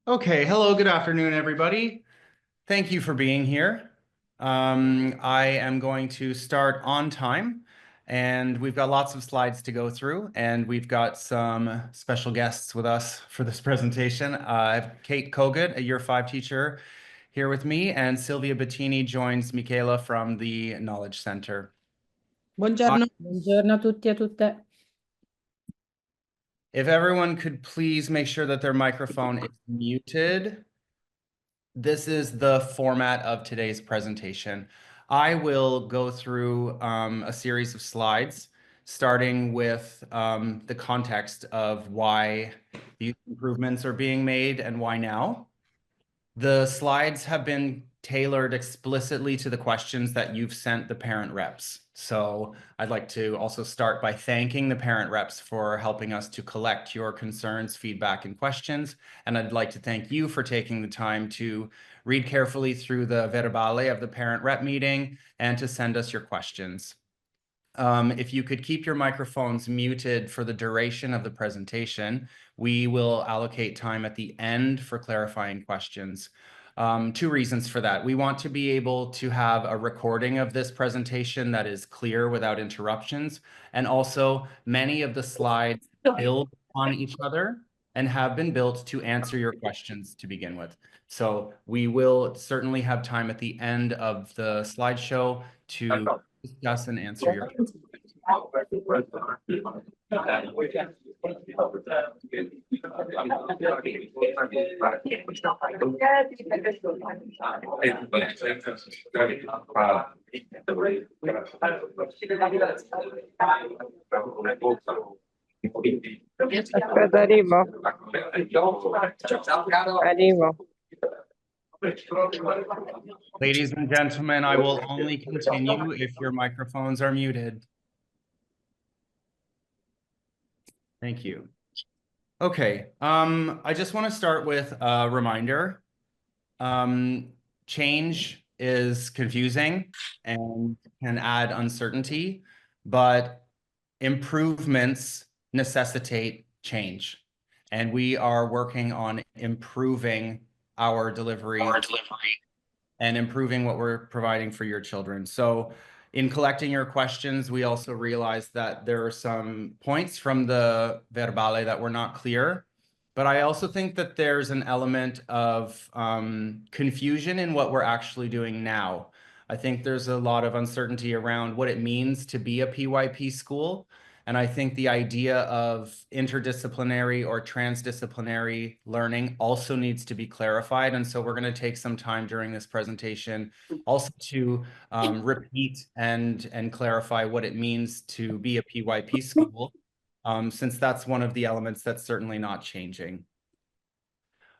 Okay, hello, good afternoon, everybody. Thank you for being here. I am going to start on time, and we've got lots of slides to go through, and we've got some special guests with us for this presentation. I have Kate Kogut, a Year 5 teacher, here with me, and Sylvia Bettini joins Michaela from the Knowledge Center. Buongiorno. Buongiorno a tutti e a tutte. If everyone could please make sure that their microphone is muted. This is the format of today's presentation. I will go through a series of slides, starting with the context of why these improvements are being made and why now. The slides have been tailored explicitly to the questions that you've sent the parent reps. So I'd like to also start by thanking the parent reps for helping us to collect your concerns, feedback, and questions. And I'd like to thank you for taking the time to read carefully through the verbale of the parent rep meeting and to send us your questions. If you could keep your microphones muted for the duration of the presentation, we will allocate time at the end for clarifying questions. Two reasons for that. We want to be able to have a recording of this presentation that is clear without interruptions. And also, many of the slides build on each other and have been built to answer your questions to begin with. So we will certainly have time at the end of the slideshow to discuss and answer your questions. Aspetta, arrivo. Ladies and gentlemen, I will only continue if your microphones are muted. Thank you. Okay, I just want to start with a reminder. Change is confusing and can add uncertainty, but improvements necessitate change. And we are working on improving our delivery and improving what we're providing for your children. So in collecting your questions, we also realized that there are some points from the verbale that were not clear. But I also think that there's an element of confusion in what we're actually doing now. I think there's a lot of uncertainty around what it means to be a PYP school. And I think the idea of interdisciplinary or transdisciplinary learning also needs to be clarified. And so we're going to take some time during this presentation also to repeat and clarify what it means to be a PYP school, since that's one of the elements that's certainly not changing.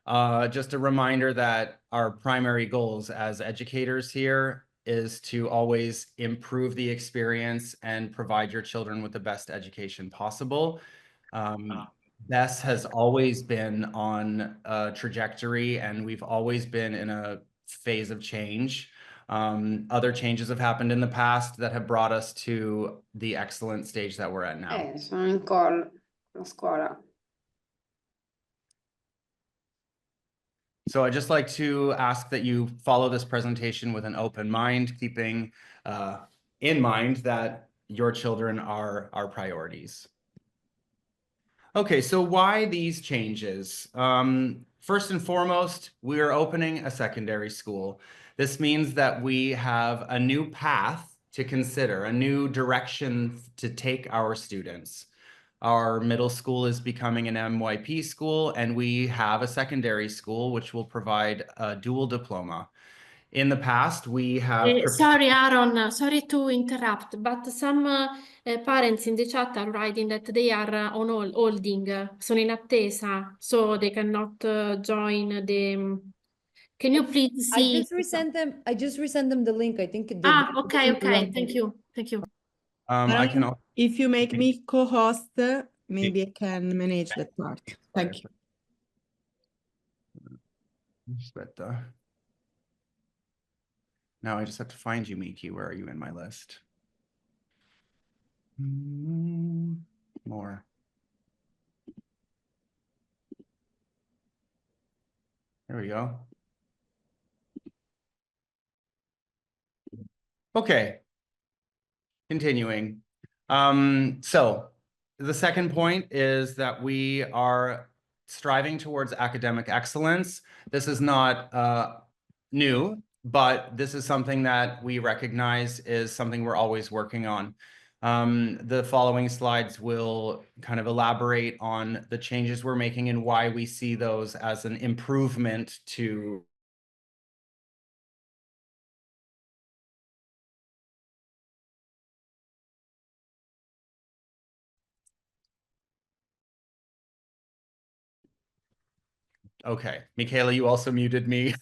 Just a reminder that our primary goals as educators here is to always improve the experience and provide your children with the best education possible. BES has always been on a trajectory, and we've always been in a phase of change. Other changes have happened in the past that have brought us to the excellent stage that we're at now. Sono in call a scuola. So I'd just like to ask that you follow this presentation with an open mind, keeping in mind that your children are our priorities. Okay, so why these changes? First and foremost, we are opening a secondary school. This means that we have a new path to consider, a new direction to take our students. Our middle school is becoming an MYP school, and we have a secondary school which will provide a dual diploma. In the past, we have... Sorry, Aaron, sorry to interrupt, but some parents in the chat are writing that they are on holding, sono in attesa, so they cannot join the... Can you please see? I just resent them the link. I think. Okay. Thank you. I can... If you make me co-host, maybe I can manage that part. Thank you. Now I just have to find you, Miki. Where are you in my list? More. There we go. Okay. Continuing. So the second point is that we are striving towards academic excellence. This is not new, but this is something that we recognize is something we're always working on. The following slides will kind of elaborate on the changes we're making and why we see those as an improvement to Okay, Michaela, you also muted me.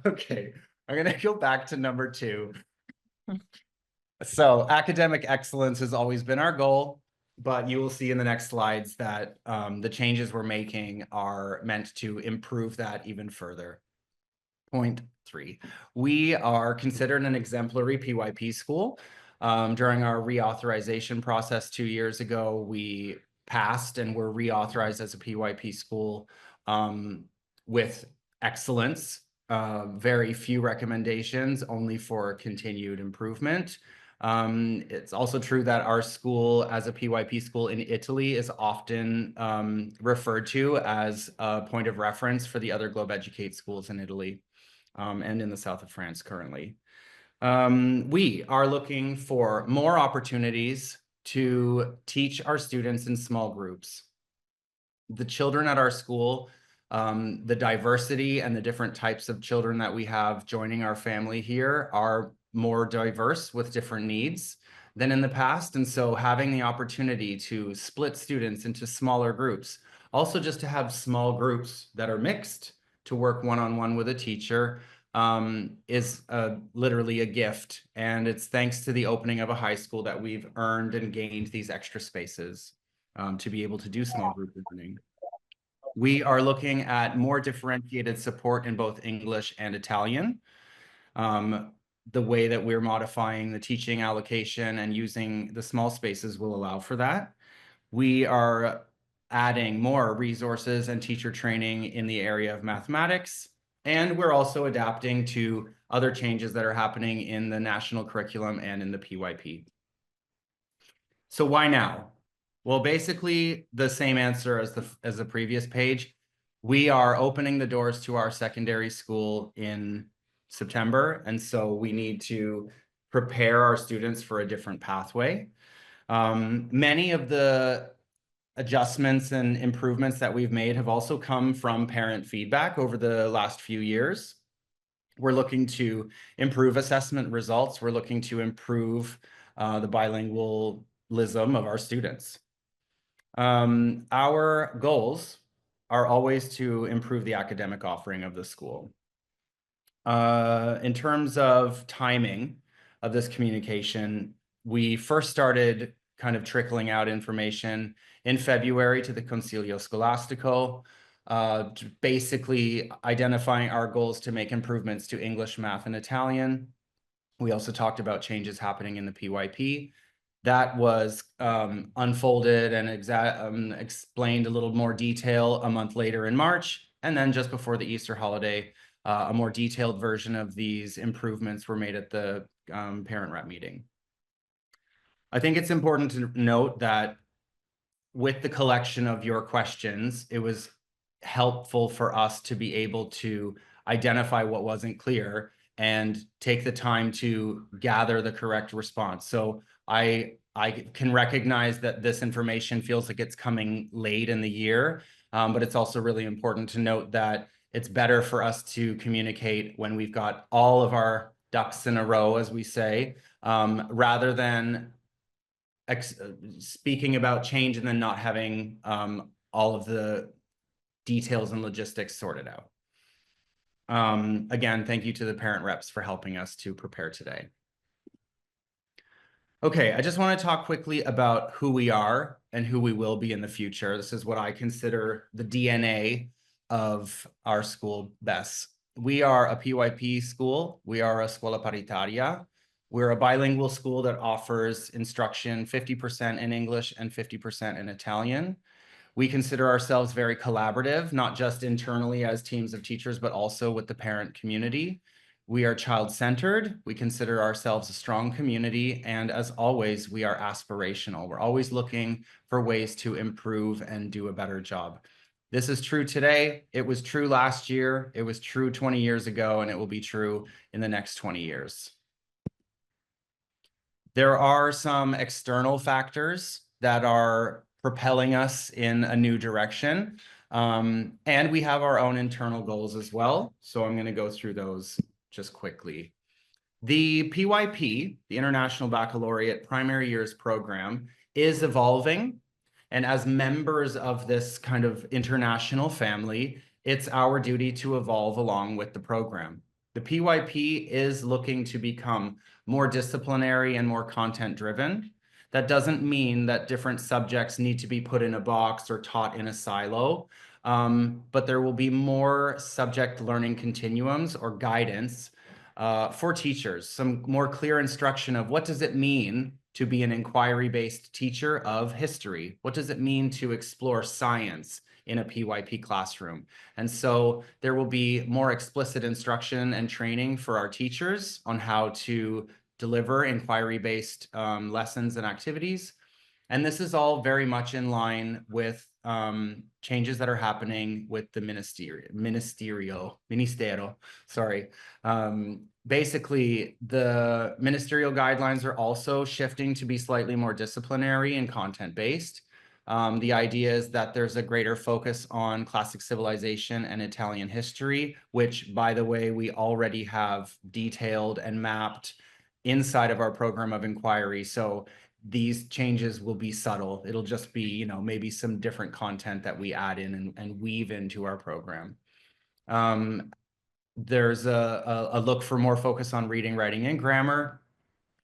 Okay, I'm gonna go back to number 2. So academic excellence has always been our goal, but you will see in the next slides that the changes we're making are meant to improve that even further. Point 3, we are considered an exemplary PYP school. During our reauthorization process 2 years ago, we passed and were reauthorized as a PYP school with excellence. Very few recommendations, only for continued improvement. It's also true that our school as a PYP school in Italy is often referred to as a point of reference for the other Globe Educate schools in Italy and in the south of France currently. We are looking for more opportunities to teach our students in small groups. The children at our school, the diversity and the different types of children that we have joining our family here are more diverse with different needs than in the past. And so having the opportunity to split students into smaller groups, also just to have small groups that are mixed to work one-on-one with a teacher is literally a gift. And it's thanks to the opening of a high school that we've earned and gained these extra spaces to be able to do small group learning. We are looking at more differentiated support in both English and Italian. The way that we're modifying the teaching allocation and using the small spaces will allow for that. We are adding more resources and teacher training in the area of mathematics. And we're also adapting to other changes that are happening in the national curriculum and in the PYP. So why now? Well, basically the same answer as the previous page. We are opening the doors to our secondary school in September, and so we need to prepare our students for a different pathway. Many of the adjustments and improvements that we've made have also come from parent feedback over the last few years. We're looking to improve assessment results. We're looking to improve the bilingualism of our students. Our goals are always to improve the academic offering of the school. In terms of timing of this communication, we first started kind of trickling out information in February to the Consiglio Scolastico, basically identifying our goals to make improvements to English, math, and Italian. We also talked about changes happening in the PYP. That was unfolded and explained a little more detail a month later in March. And then just before the Easter holiday, a more detailed version of these improvements were made at the parent rep meeting. I think it's important to note that with the collection of your questions, it was helpful for us to be able to identify what wasn't clear and take the time to gather the correct response. So I can recognize that this information feels like it's coming late in the year, but it's also really important to note that it's better for us to communicate when we've got all of our ducks in a row, as we say, rather than speaking about change and then not having all of the details and logistics sorted out. Again, thank you to the parent reps for helping us to prepare today. Okay, I just want to talk quickly about who we are and who we will be in the future. This is what I consider the DNA of our school, BES. We are a PYP school. We are a scuola paritaria. We're a bilingual school that offers instruction 50% in English and 50% in Italian. We consider ourselves very collaborative, not just internally as teams of teachers, but also with the parent community. We are child-centered. We consider ourselves a strong community. And as always, we are aspirational. We're always looking for ways to improve and do a better job. This is true today. It was true last year. It was true 20 years ago, and it will be true in the next 20 years. There are some external factors that are propelling us in a new direction. And we have our own internal goals as well. So I'm going to go through those just quickly. The PYP, the International Baccalaureate Primary Years Program, is evolving. And as members of this kind of international family, it's our duty to evolve along with the program. The PYP is looking to become more disciplinary and more content-driven. That doesn't mean that different subjects need to be put in a box or taught in a silo, but there will be more subject learning continuums or guidance for teachers, some more clear instruction of what does it mean to be an inquiry-based teacher of history? What does it mean to explore science in a PYP classroom? And so there will be more explicit instruction and training for our teachers on how to deliver inquiry-based lessons and activities. And this is all very much in line with changes that are happening with the ministerial, sorry. Basically, the ministerial guidelines are also shifting to be slightly more disciplinary and content-based. The idea is that there's a greater focus on classic civilization and Italian history, which, by the way, we already have detailed and mapped inside of our program of inquiry. So these changes will be subtle. It'll just be, you know, maybe some different content that we add in and weave into our program. There's a look for more focus on reading, writing, and grammar.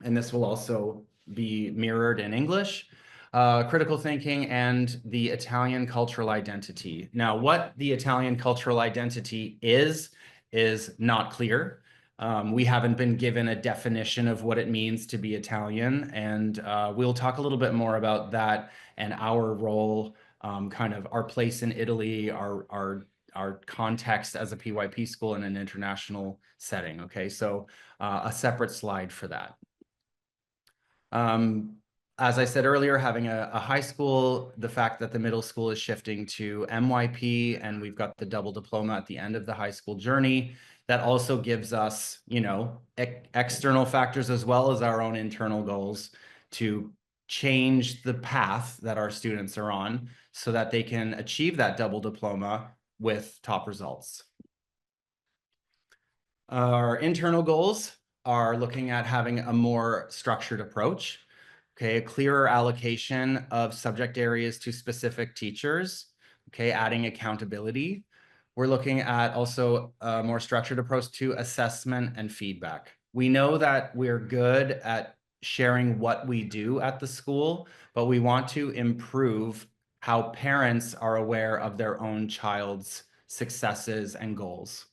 And this will also be mirrored in English. Critical thinking and the Italian cultural identity. Now, what the Italian cultural identity is not clear. We haven't been given a definition of what it means to be Italian, and we'll talk a little bit more about that and our role, kind of our place in Italy, our context as a PYP school in an international setting. Okay, so a separate slide for that. As I said earlier, having a high school, the fact that the middle school is shifting to MYP, and we've got the double diploma at the end of the high school journey, that also gives us, you know, external factors as well as our own internal goals to change the path that our students are on so that they can achieve that double diploma with top results. Our internal goals are looking at having a more structured approach. Okay, a clearer allocation of subject areas to specific teachers, okay, adding accountability. We're looking at also a more structured approach to assessment and feedback. We know that we're good at sharing what we do at the school, but we want to improve how parents are aware of their own child's successes and goals.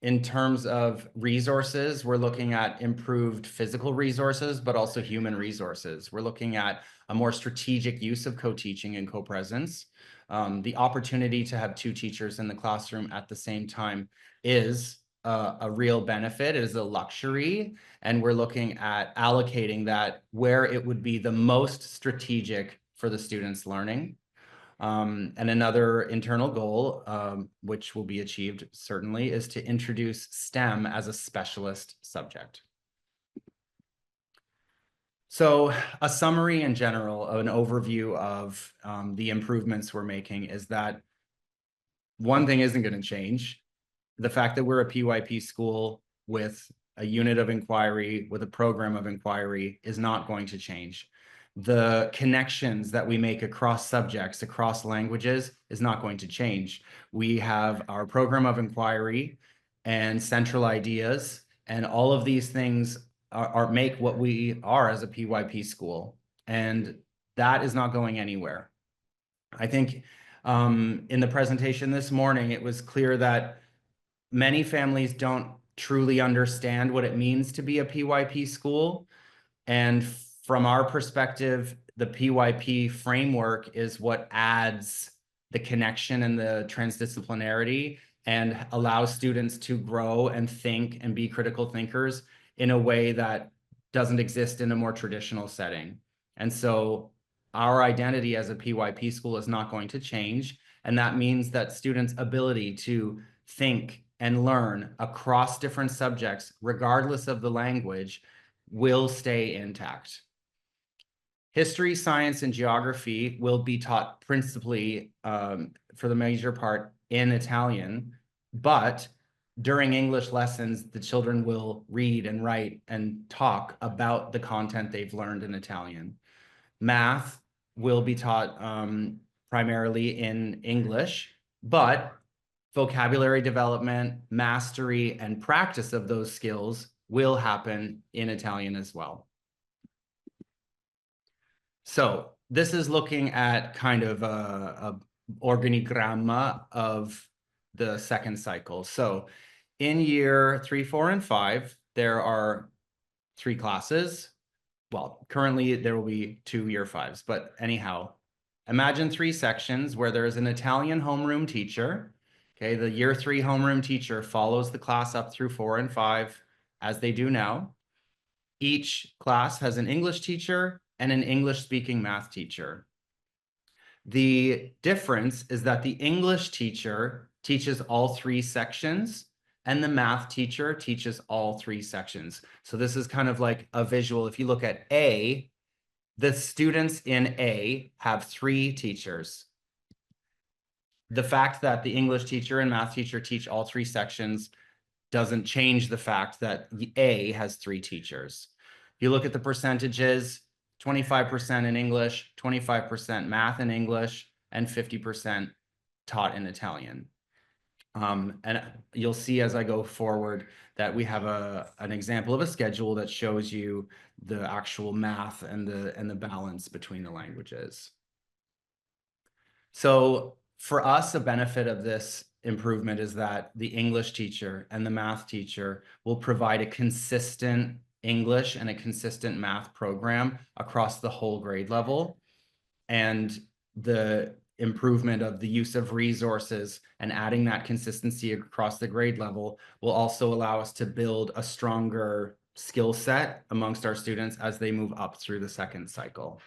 In terms of resources, we're looking at improved physical resources, but also human resources. We're looking at a more strategic use of co-teaching and co-presence. The opportunity to have two teachers in the classroom at the same time is a real benefit. It is a luxury, and we're looking at allocating that where it would be the most strategic for the students' learning. And another internal goal, which will be achieved certainly, is to introduce STEM as a specialist subject. So a summary in general, an overview of the improvements we're making is that one thing isn't going to change. The fact that we're a PYP school with a unit of inquiry, with a program of inquiry, is not going to change. The connections that we make across subjects, across languages, is not going to change. We have our program of inquiry and central ideas, and all of these things make what we are as a PYP school, and that is not going anywhere. I think in the presentation this morning, it was clear that many families don't truly understand what it means to be a PYP school, and From our perspective, the PYP framework is what adds the connection and the transdisciplinarity and allows students to grow and think and be critical thinkers in a way that doesn't exist in a more traditional setting. And so our identity as a PYP school is not going to change. And that means that students' ability to think and learn across different subjects, regardless of the language, will stay intact. History, science, and geography will be taught principally, for the major part, in Italian, but during English lessons, the children will read and write and talk about the content they've learned in Italian. Math will be taught primarily in English, but vocabulary development, mastery, and practice of those skills will happen in Italian as well. So this is looking at kind of a organigramma of the second cycle. So in year 3, 4, and 5, there are 3 classes. Well, currently there will be 2 year 5s, but anyhow, imagine 3 sections where there is an Italian homeroom teacher. Okay, the year 3 homeroom teacher follows the class up through 4 and 5 as they do now. Each class has an English teacher and an English-speaking math teacher. The difference is that the English teacher teaches all 3 sections and the math teacher teaches all 3 sections. So this is kind of like a visual. If you look at A, the students in A have 3 teachers. The fact that the English teacher and math teacher teach all 3 sections doesn't change the fact that A has 3 teachers. If you look at the percentages, 25% in English, 25% math in English, and 50% taught in Italian. And you'll see as I go forward that we have an example of a schedule that shows you the actual math and the balance between the languages. So for us, a benefit of this improvement is that the English teacher and the math teacher will provide a consistent English and a consistent math program across the whole grade level. And the improvement of the use of resources and adding that consistency across the grade level will also allow us to build a stronger skill set amongst our students as they move up through the second cycle.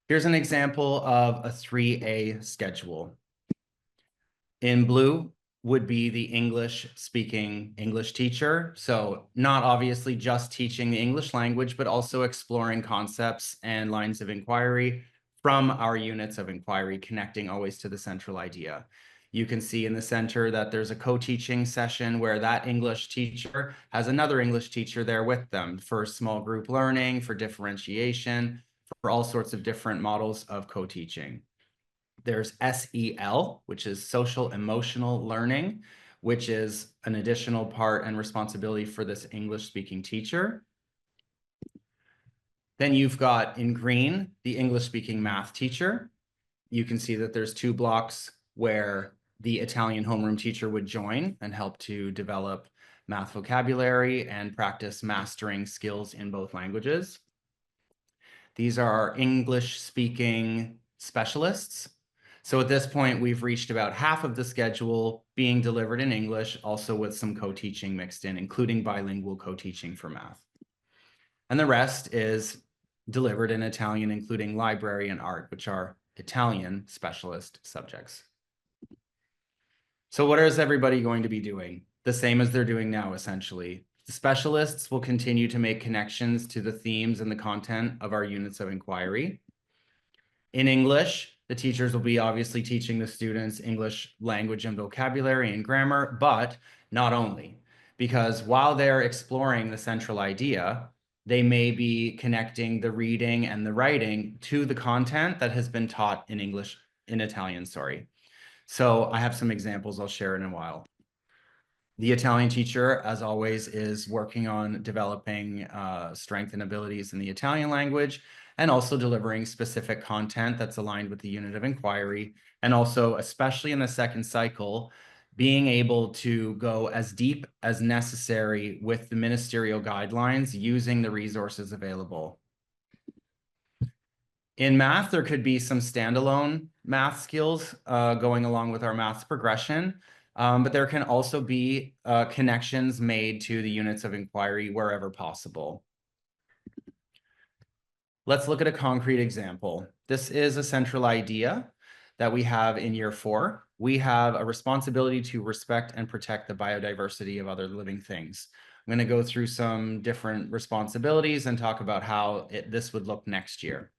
Here's an example of a 3A schedule. In blue would be the English-speaking English teacher. So not obviously just teaching the English language, but also exploring concepts and lines of inquiry from our units of inquiry, connecting always to the central idea. You can see in the center that there's a co-teaching session where that English teacher has another English teacher there with them for small group learning, for differentiation, for all sorts of different models of co-teaching. There's SEL, which is social emotional learning, which is an additional part and responsibility for this English-speaking teacher. Then you've got in green, the English-speaking math teacher. You can see that there's 2 blocks where the Italian homeroom teacher would join and help to develop math vocabulary and practice mastering skills in both languages. These are our English-speaking specialists. So at this point, we've reached about half of the schedule being delivered in English, also with some co-teaching mixed in, including bilingual co-teaching for math. And the rest is delivered in Italian, including library and art, which are Italian specialist subjects. So what is everybody going to be doing? The same as they're doing now, essentially. The specialists will continue to make connections to the themes and the content of our units of inquiry. In English, the teachers will be obviously teaching the students English language and vocabulary and grammar, but not only, because while they're exploring the central idea, they may be connecting the reading and the writing to the content that has been taught in Italian, sorry. So I have some examples I'll share in a while. The Italian teacher, as always, is working on developing strength and abilities in the Italian language and also delivering specific content that's aligned with the unit of inquiry. And also, especially in the second cycle, being able to go as deep as necessary with the ministerial guidelines using the resources available. In math, there could be some standalone math skills going along with our math progression, but there can also be connections made to the units of inquiry wherever possible. Let's look at a concrete example. This is a central idea that we have in year 4. We have a responsibility to respect and protect the biodiversity of other living things. I'm going to go through some different responsibilities and talk about how this would look next year.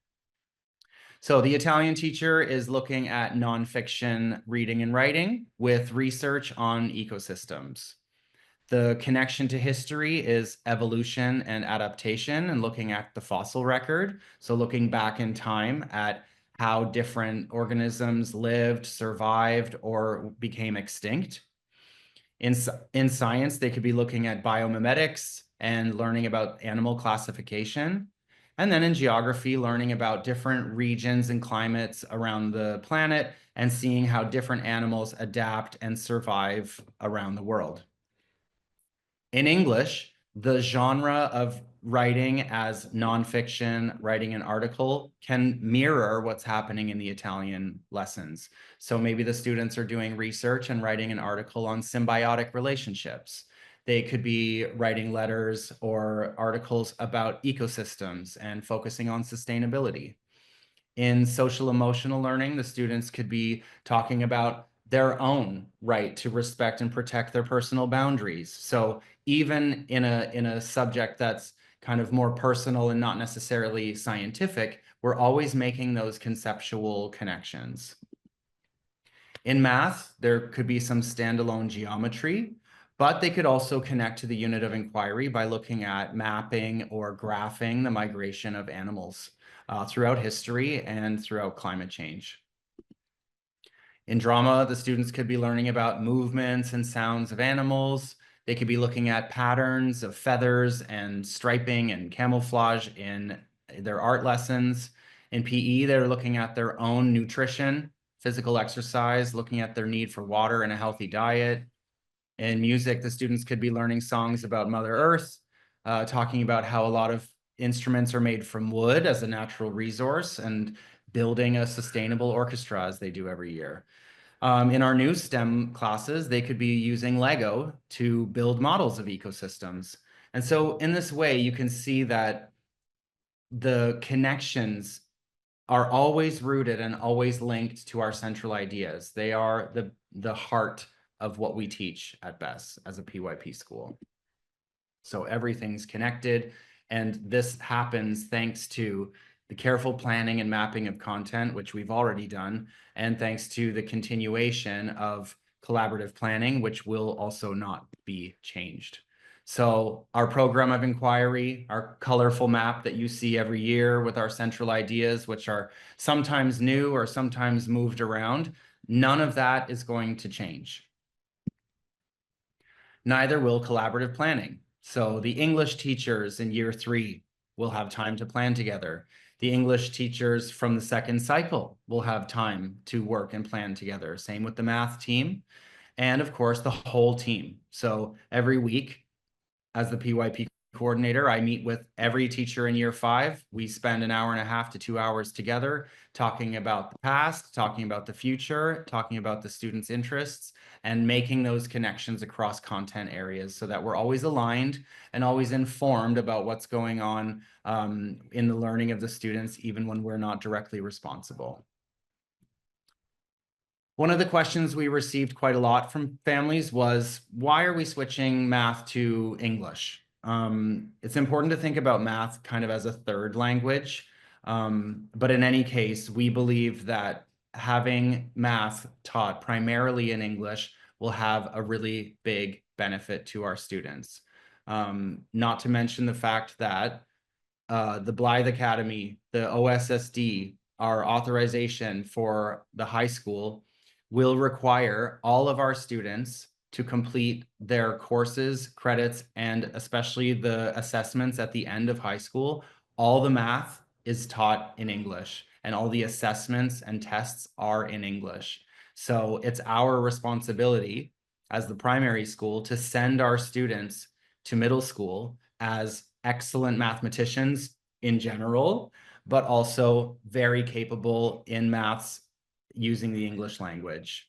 So the Italian teacher is looking at nonfiction reading and writing with research on ecosystems. The connection to history is evolution and adaptation and looking at the fossil record. So looking back in time at how different organisms lived, survived, or became extinct. In science, they could be looking at biomimetics and learning about animal classification. And then in geography, learning about different regions and climates around the planet and seeing how different animals adapt and survive around the world. In English, the genre of writing as nonfiction, writing an article, can mirror what's happening in the Italian lessons. So maybe the students are doing research and writing an article on symbiotic relationships. They could be writing letters or articles about ecosystems and focusing on sustainability. In social emotional learning, the students could be talking about their own right to respect and protect their personal boundaries. So even in a subject that's kind of more personal and not necessarily scientific, we're always making those conceptual connections. In math, there could be some standalone geometry, but they could also connect to the unit of inquiry by looking at mapping or graphing the migration of animals throughout history and throughout climate change. In drama, the students could be learning about movements and sounds of animals. They could be looking at patterns of feathers and striping and camouflage in their art lessons. In PE, they're looking at their own nutrition, physical exercise, looking at their need for water and a healthy diet. In music, the students could be learning songs about Mother Earth, talking about how a lot of instruments are made from wood as a natural resource and building a sustainable orchestra as they do every year. In our new STEM classes, they could be using Lego to build models of ecosystems. And so in this way, you can see that the connections are always rooted and always linked to our central ideas. They are the heart of what we teach at BES as a PYP school. So everything's connected, and this happens thanks to the careful planning and mapping of content, which we've already done, and thanks to the continuation of collaborative planning, which will also not be changed. So our program of inquiry, our colorful map that you see every year with our central ideas, which are sometimes new or sometimes moved around, none of that is going to change. Neither will collaborative planning. So the English teachers in year 3 will have time to plan together. The English teachers from the second cycle will have time to work and plan together. Same with the math team. And of course, the whole team. So every week, as the PYP coordinator, I meet with every teacher in year 5. We spend an hour and a half to 2 hours together talking about the past, talking about the future, talking about the students' interests, and making those connections across content areas so that we're always aligned and always informed about what's going on in the learning of the students, even when we're not directly responsible. One of the questions we received quite a lot from families was, why are we switching math to English? It's important to think about math kind of as a third language. But in any case, we believe that having math taught primarily in English will have a really big benefit to our students. Not to mention the fact that the Blythe Academy, the OSSD, our authorization for the high school will require all of our students to complete their courses, credits, and especially the assessments at the end of high school. All the math is taught in English, and all the assessments and tests are in English. So it's our responsibility as the primary school to send our students to middle school as excellent mathematicians in general, but also very capable in maths using the English language.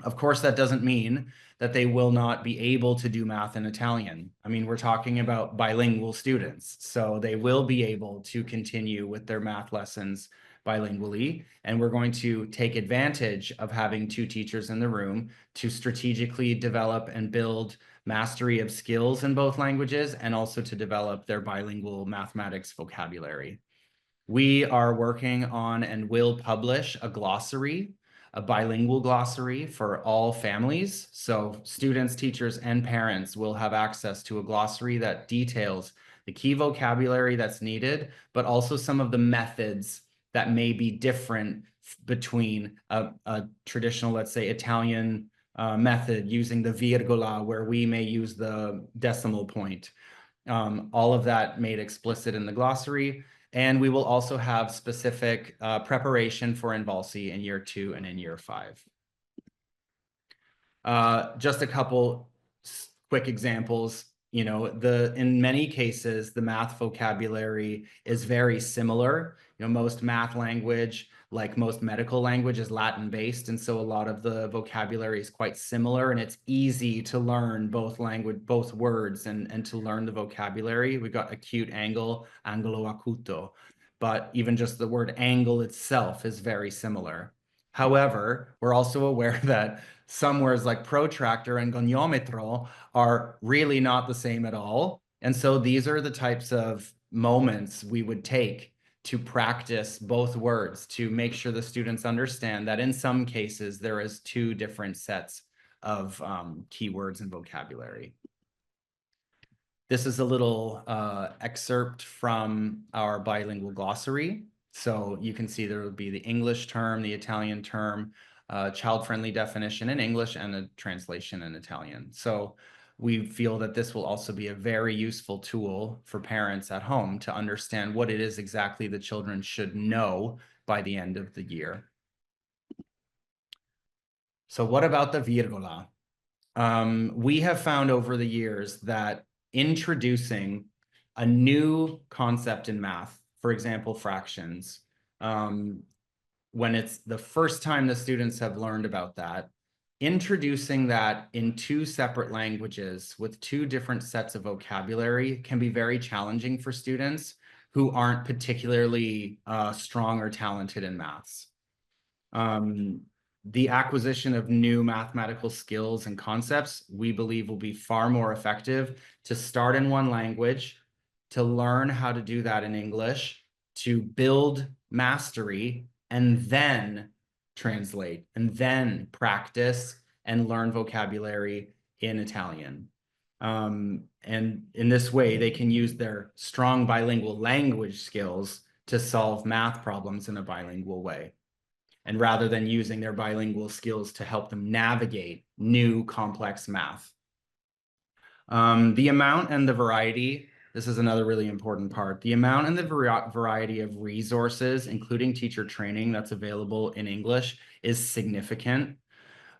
Of course, that doesn't mean that they will not be able to do math in Italian. I mean, we're talking about bilingual students, so they will be able to continue with their math lessons bilingually, and we're going to take advantage of having two teachers in the room to strategically develop and build mastery of skills in both languages, and also to develop their bilingual mathematics vocabulary. We are working on and will publish a glossary, a bilingual glossary for all families. So students, teachers, and parents will have access to a glossary that details the key vocabulary that's needed, but also some of the methods that may be different between a traditional, let's say, Italian method using the virgola, where we may use the decimal point. All of that made explicit in the glossary. And we will also have specific preparation for Invalsi in year 2 and in year 5. Just a couple quick examples. You know, in many cases, the math vocabulary is very similar. You know, most math language, like most medical language, is Latin-based, and so a lot of the vocabulary is quite similar, and it's easy to learn both words, and to learn the vocabulary. We've got acute angle, angolo acuto, but even just the word angle itself is very similar. However, we're also aware that some words like protractor and goniometro are really not the same at all. And so these are the types of moments we would take to practice both words, to make sure the students understand that in some cases there is two different sets of keywords and vocabulary. This is a little excerpt from our bilingual glossary. So you can see there would be the English term, the Italian term, child-friendly definition in English, and a translation in Italian. So we feel that this will also be a very useful tool for parents at home to understand what it is exactly the children should know by the end of the year. So what about the virgola? We have found over the years that introducing a new concept in math, for example, fractions, when it's the first time the students have learned about that, introducing that in two separate languages with two different sets of vocabulary can be very challenging for students who aren't particularly strong or talented in maths. The acquisition of new mathematical skills and concepts, we believe, will be far more effective to start in one language, to learn how to do that in English, to build mastery, and then translate, and then practice and learn vocabulary in Italian. And in this way, they can use their strong bilingual language skills to solve math problems in a bilingual way, and rather than using their bilingual skills to help them navigate new complex math. The amount and the variety, this is another really important part. The amount and the variety of resources, including teacher training, that's available in English is significant.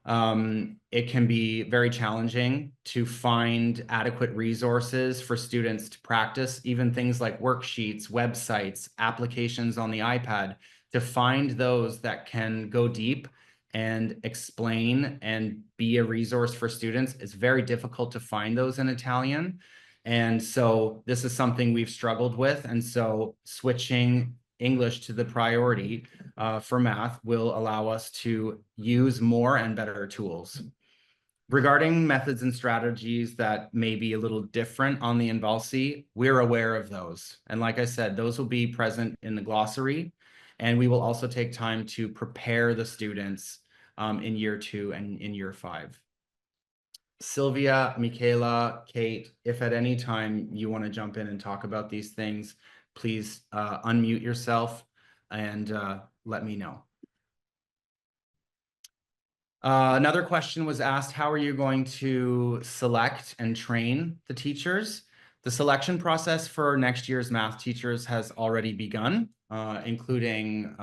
It can be very challenging to find adequate resources for students to practice, even things like worksheets, websites, applications on the iPad, to find those that can go deep and explain and be a resource for students. It's very difficult to find those in Italian. And so this is something we've struggled with. And so switching English to the priority for math will allow us to use more and better tools. Regarding methods and strategies that may be a little different on the Invalsi, we're aware of those. And like I said, those will be present in the glossary. And we will also take time to prepare the students in year 2 and in year 5. Sylvia, Michaela, Kate, if at any time you want to jump in and talk about these things, please unmute yourself and let me know. Another question was asked, how are you going to select and train the teachers? The selection process for next year's math teachers has already begun. including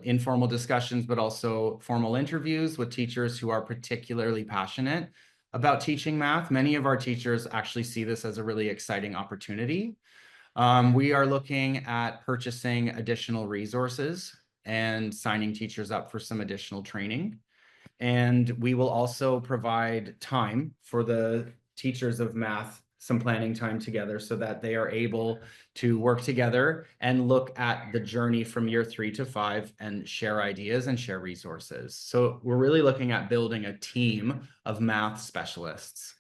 informal discussions, but also formal interviews with teachers who are particularly passionate about teaching math. Many of our teachers actually see this as a really exciting opportunity. We are looking at purchasing additional resources and signing teachers up for some additional training. And we will also provide time for the teachers of math, some planning time together so that they are able to work together and look at the journey from year 3 to 5 and share ideas and share resources. So we're really looking at building a team of math specialists.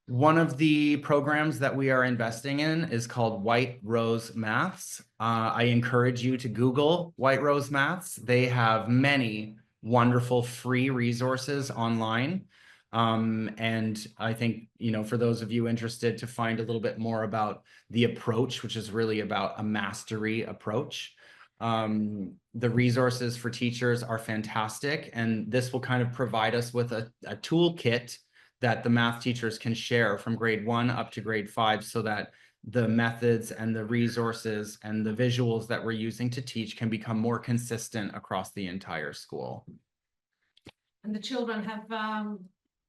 One of the programs that we are investing in is called White Rose Maths. I encourage you to Google White Rose Maths. They have many wonderful free resources online. And I think, for those of you interested to find a little bit more about the approach, which is really about a mastery approach, the resources for teachers are fantastic. And this will kind of provide us with a toolkit that the math teachers can share from grade 1 up to grade 5 so that the methods and the resources and the visuals that we're using to teach can become more consistent across the entire school. And the children have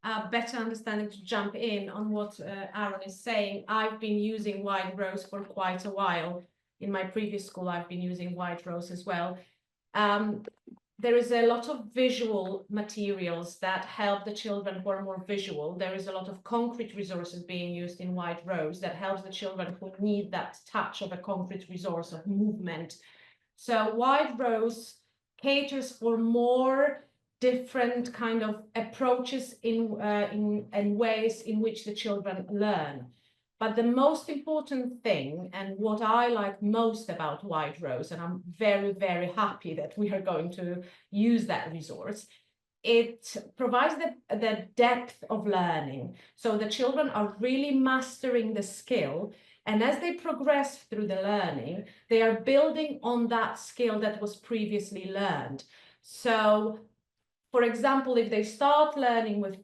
a better understanding to jump in on what Aaron is saying. I've been using White Rose for quite a while. In my previous school, I've been using White Rose as well. There is a lot of visual materials that help the children who are more visual. There is a lot of concrete resources being used in White Rose that helps the children who need that touch of a concrete resource of movement. So White Rose caters for more different kind of approaches in ways in which the children learn. But the most important thing, and what I like most about White Rose, and I'm very, very happy that we are going to use that resource, it provides the depth of learning. So the children are really mastering the skill. And as they progress through the learning, they are building on that skill that was previously learned. So, for example, if they start learning with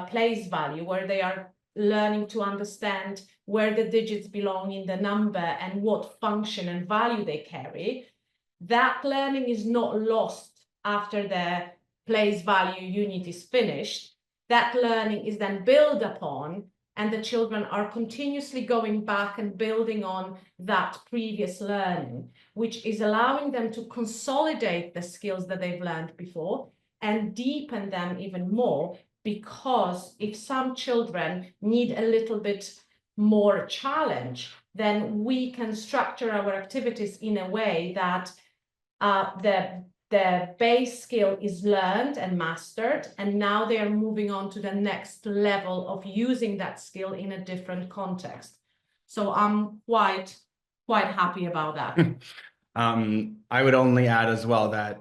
place value, where they are learning to understand where the digits belong in the number and what function and value they carry, that learning is not lost after the place value unit is finished. That learning is then built upon, and the children are continuously going back and building on that previous learning, which is allowing them to consolidate the skills that they've learned before and deepen them even more. Because if some children need a little bit more challenge, then we can structure our activities in a way that the base skill is learned and mastered, and now they are moving on to the next level of using that skill in a different context. So I'm quite happy about that. I would only add as well that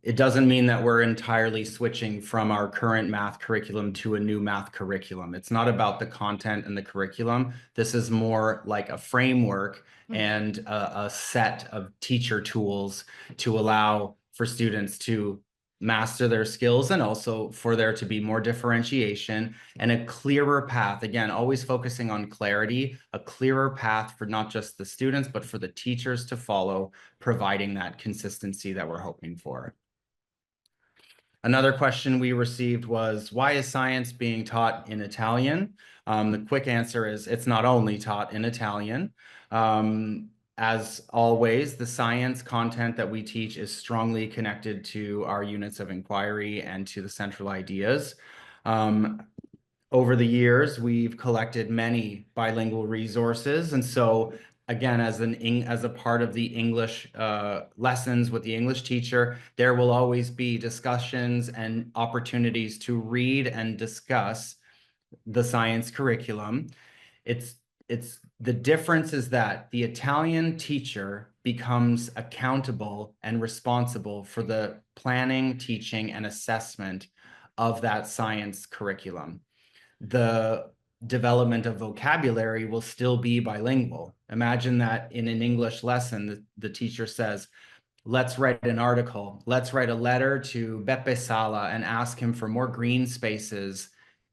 it doesn't mean that we're entirely switching from our current math curriculum to a new math curriculum. It's not about the content and the curriculum. This is more like a framework and a set of teacher tools to allow for students to master their skills and also for there to be more differentiation and a clearer path. Again, always focusing on clarity, a clearer path for not just the students, but for the teachers to follow, providing that consistency that we're hoping for. Another question we received was, why is science being taught in Italian? The quick answer is it's not only taught in Italian. As always, the science content that we teach is strongly connected to our units of inquiry and to the central ideas. Over the years, we've collected many bilingual resources. And so again, as a part of the English lessons with the English teacher, there will always be discussions and opportunities to read and discuss the science curriculum. The difference is that the Italian teacher becomes accountable and responsible for the planning, teaching, and assessment of that science curriculum. The development of vocabulary will still be bilingual. Imagine that in an English lesson, the teacher says, let's write an article, let's write a letter to Beppe Sala and ask him for more green spaces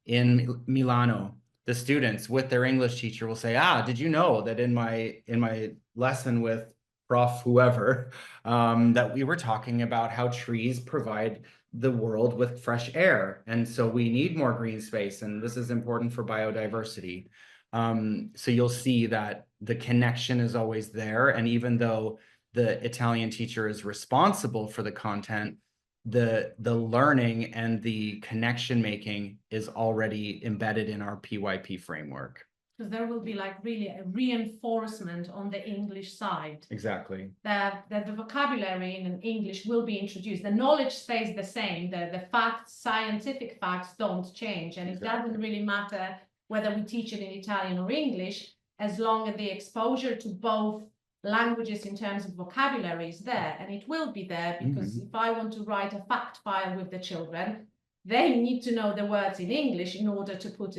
in Milano. the students with their English teacher will say, did you know that in my lesson with Prof. whoever, that we were talking about how trees provide the world with fresh air. And so we need more green space, and this is important for biodiversity. So you'll see that the connection is always there. And even though the Italian teacher is responsible for the content, the learning and the connection making is already embedded in our PYP framework. Because there will be like really a reinforcement on the English side. Exactly. That the vocabulary in English will be introduced. The knowledge stays the same. The facts, scientific facts don't change. And it doesn't really matter whether we teach it in Italian or English, as long as the exposure to both languages in terms of vocabulary is there. And it will be there, because if I want to write a fact file with the children, they need to know the words in English in order to put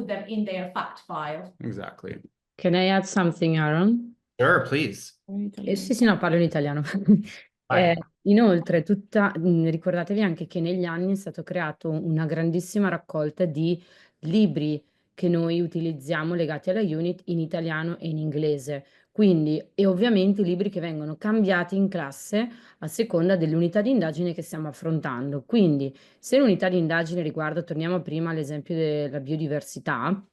them in their fact file. Exactly. Can I add something, Aaron? Sure, please. Sì, no, parlo in italiano. Vai. Inoltre, ricordatevi anche che negli anni è stato creato una grandissima raccolta di libri che noi utilizziamo legati alla unit in italiano e in inglese. Quindi, e ovviamente i libri che vengono cambiati in classe a seconda dell'unità di indagine che stiamo affrontando. Quindi, se l'unità di indagine riguarda, torniamo prima all'esempio della biodiversità,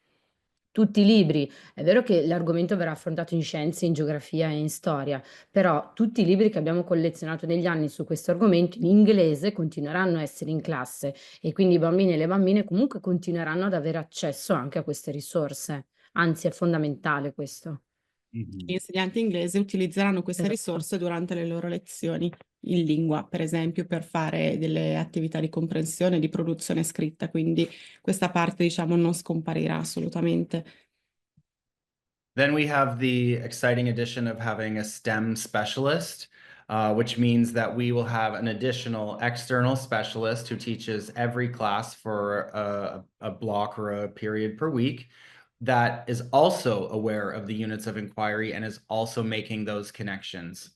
tutti i libri, è vero che l'argomento verrà affrontato in scienze, in geografia e in storia, però tutti i libri che abbiamo collezionato negli anni su questo argomento in inglese continueranno a essere in classe, e quindi i bambini e le bambine comunque continueranno ad avere accesso anche a queste risorse. Anzi, è fondamentale questo. Gli insegnanti inglesi utilizzeranno queste risorse durante le loro lezioni in lingua, per esempio, per fare delle attività di comprensione, di produzione scritta, quindi questa parte, diciamo, non scomparirà assolutamente. Then we have the exciting addition of having a STEM specialist, which means that we will have an additional external specialist who teaches every class for a block or a period per week, that is also aware of the units of inquiry and is also making those connections.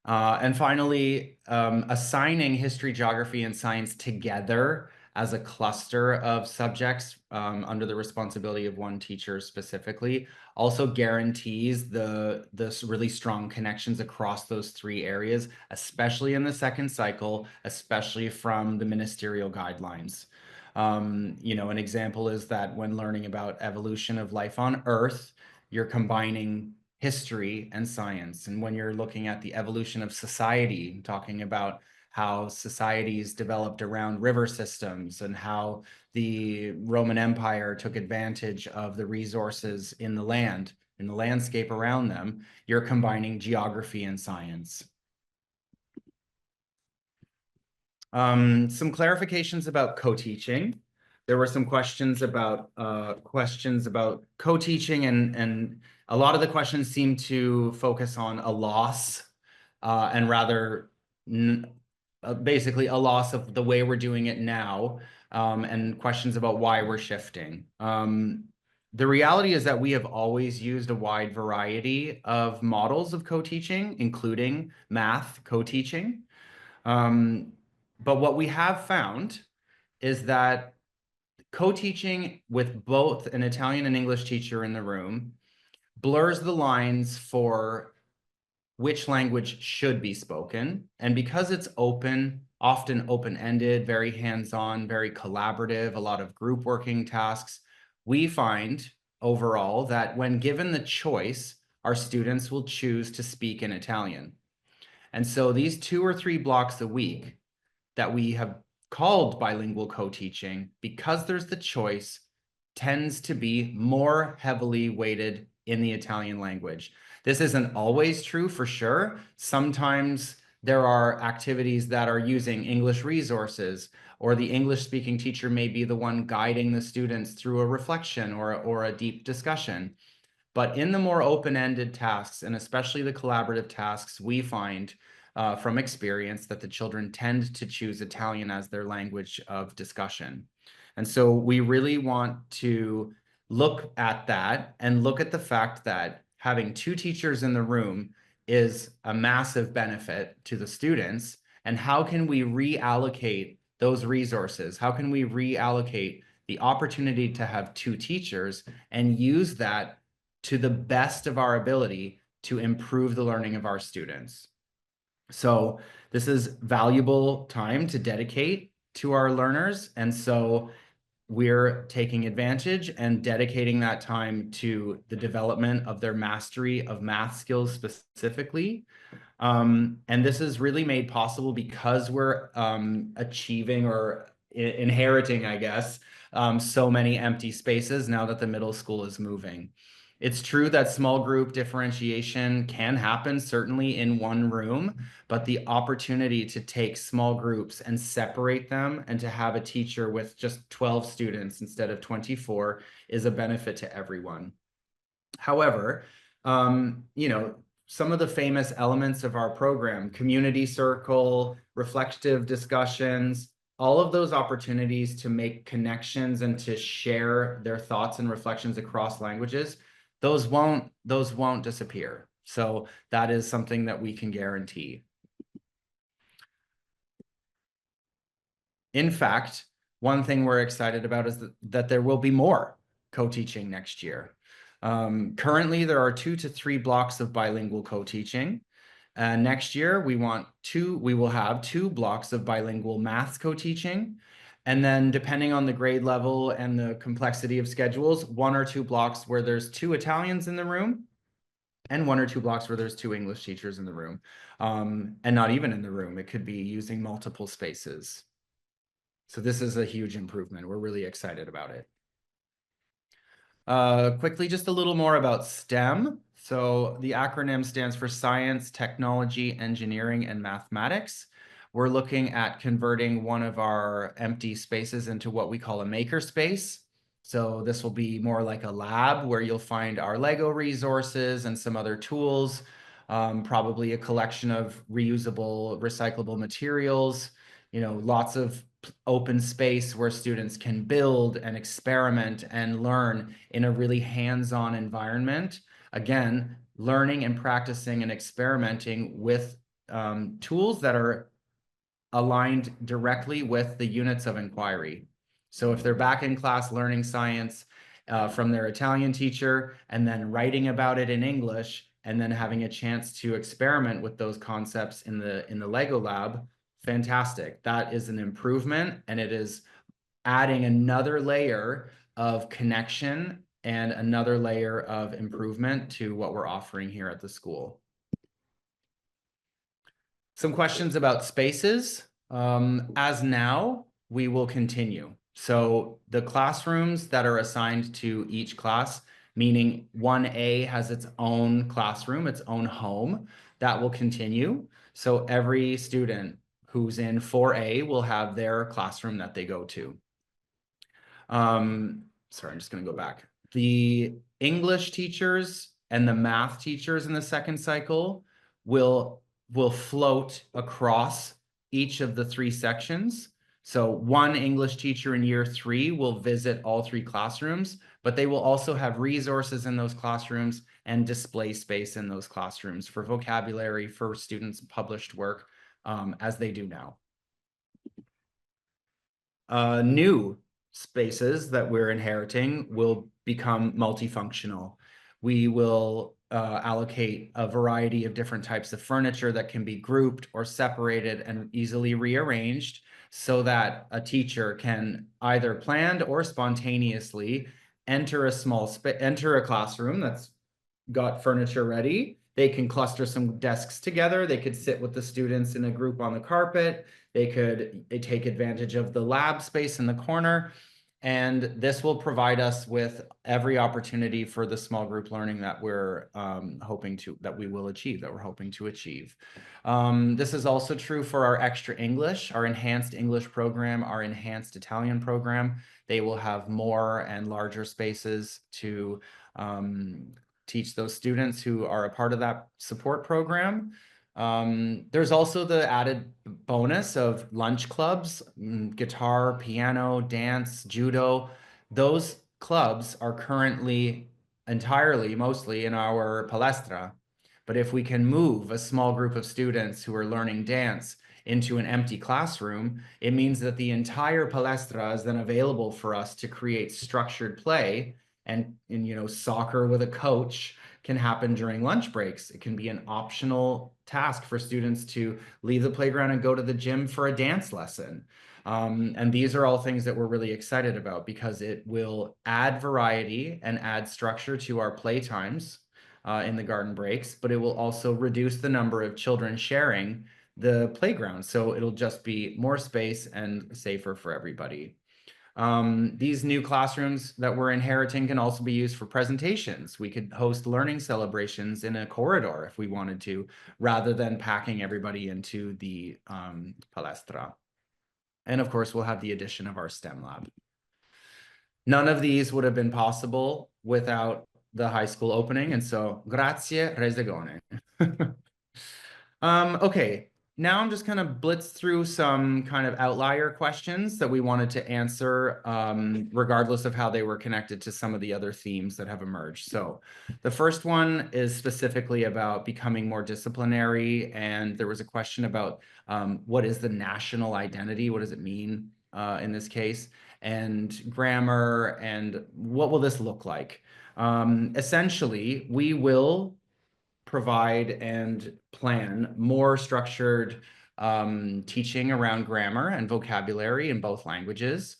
And finally, assigning history, geography, and science together as a cluster of subjects under the responsibility of one teacher specifically also guarantees the really strong connections across those three areas, especially in the second cycle, especially from the ministerial guidelines. An example is that when learning about evolution of life on Earth, you're combining history and science. And when you're looking at the evolution of society, talking about how societies developed around river systems and how the Roman Empire took advantage of the resources in the land, in the landscape around them, you're combining geography and science. Some clarifications about co-teaching. There were some questions about co-teaching, and a lot of the questions seem to focus on a loss and rather basically a loss of the way we're doing it now, and questions about why we're shifting. The reality is that we have always used a wide variety of models of co-teaching, including math co-teaching. But what we have found is that co-teaching with both an Italian and English teacher in the room blurs the lines for which language should be spoken. And because it's open, often open-ended, very hands-on, very collaborative, a lot of group working tasks, we find overall that when given the choice, our students will choose to speak in Italian. And so these 2 or 3 blocks a week that we have called bilingual co-teaching, because there's the choice, tends to be more heavily weighted in the Italian language. This isn't always true for sure. Sometimes there are activities that are using English resources, or the English-speaking teacher may be the one guiding the students through a reflection or a deep discussion. But in the more open-ended tasks, and especially the collaborative tasks, we find from experience that the children tend to choose Italian as their language of discussion. And so we really want to look at that and look at the fact that having 2 teachers in the room is a massive benefit to the students. And how can we reallocate those resources? How can we reallocate the opportunity to have 2 teachers and use that to the best of our ability to improve the learning of our students. So this is valuable time to dedicate to our learners. And so we're taking advantage and dedicating that time to the development of their mastery of math skills specifically. And this is really made possible because we're achieving or inheriting, I guess, so many empty spaces now that the middle school is moving. It's true that small group differentiation can happen certainly in one room, but the opportunity to take small groups and separate them and to have a teacher with just 12 students instead of 24 is a benefit to everyone. However, you know, some of the famous elements of our program, community circle, reflective discussions, all of those opportunities to make connections and to share their thoughts and reflections across languages, those won't disappear. So that is something that we can guarantee. In fact, one thing we're excited about is that there will be more co-teaching next year. Currently, there are 2 to 3 blocks of bilingual co-teaching. Next year, we will have 2 blocks of bilingual maths co-teaching. And then depending on the grade level and the complexity of schedules, 1 or 2 blocks where there's 2 Italians in the room and 1 or 2 blocks where there's 2 English teachers in the room. And not even in the room, it could be using multiple spaces. So this is a huge improvement. We're really excited about it. Quickly, just a little more about STEM. So the acronym stands for Science, Technology, Engineering, and Mathematics. We're looking at converting one of our empty spaces into what we call a maker space. So this will be more like a lab where you'll find our Lego resources and some other tools, probably a collection of reusable, recyclable materials, you know, lots of open space where students can build and experiment and learn in a really hands-on environment. Again, learning and practicing and experimenting with tools that are aligned directly with the units of inquiry. So if they're back in class learning science from their Italian teacher and then writing about it in English and then having a chance to experiment with those concepts in the Lego lab, fantastic. That is an improvement, and it is adding another layer of connection and another layer of improvement to what we're offering here at the school. Some questions about spaces. As now, we will continue. So the classrooms that are assigned to each class, meaning 1A has its own classroom, its own home, that will continue. So every student who's in 4A will have their classroom that they go to. Sorry, I'm just going to go back. The English teachers and the math teachers in the second cycle will float across each of the 3 sections. So one English teacher in year 3 will visit all 3 classrooms, but they will also have resources in those classrooms and display space in those classrooms for vocabulary, for students' published work, as they do now. New spaces that we're inheriting will become multifunctional. We will allocate a variety of different types of furniture that can be grouped or separated and easily rearranged so that a teacher can either planned or spontaneously enter a classroom that's got furniture ready. They can cluster some desks together. They could sit with the students in a group on the carpet. They could take advantage of the lab space in the corner. And this will provide us with every opportunity for the small group learning that we're hoping to achieve. This is also true for our extra English, our enhanced English program, our enhanced Italian program. They will have more and larger spaces to teach those students who are a part of that support program. There's also the added bonus of lunch clubs, guitar, piano, dance, judo. Those clubs are currently mostly in our palestra. But if we can move a small group of students who are learning dance into an empty classroom, it means that the entire palestra is then available for us to create structured play, and you know, soccer with a coach can happen during lunch breaks. It can be an optional task for students to leave the playground and go to the gym for a dance lesson. And these are all things that we're really excited about because it will add variety and add structure to our play times in the garden breaks, but it will also reduce the number of children sharing the playground. So it'll just be more space and safer for everybody. These new classrooms that we're inheriting can also be used for presentations. We could host learning celebrations in a corridor if we wanted to, rather than packing everybody into the palestra. And of course, we'll have the addition of our STEM lab. None of these would have been possible without the high school opening. And so, grazie, Resegone. Okay, now I'm just kind of blitz through some kind of outlier questions that we wanted to answer, regardless of how they were connected to some of the other themes that have emerged. So the first one is specifically about becoming more disciplinary. And there was a question about what is the national identity? What does it mean in this case? And grammar, and what will this look like? Essentially, we will provide and plan more structured teaching around grammar and vocabulary in both languages.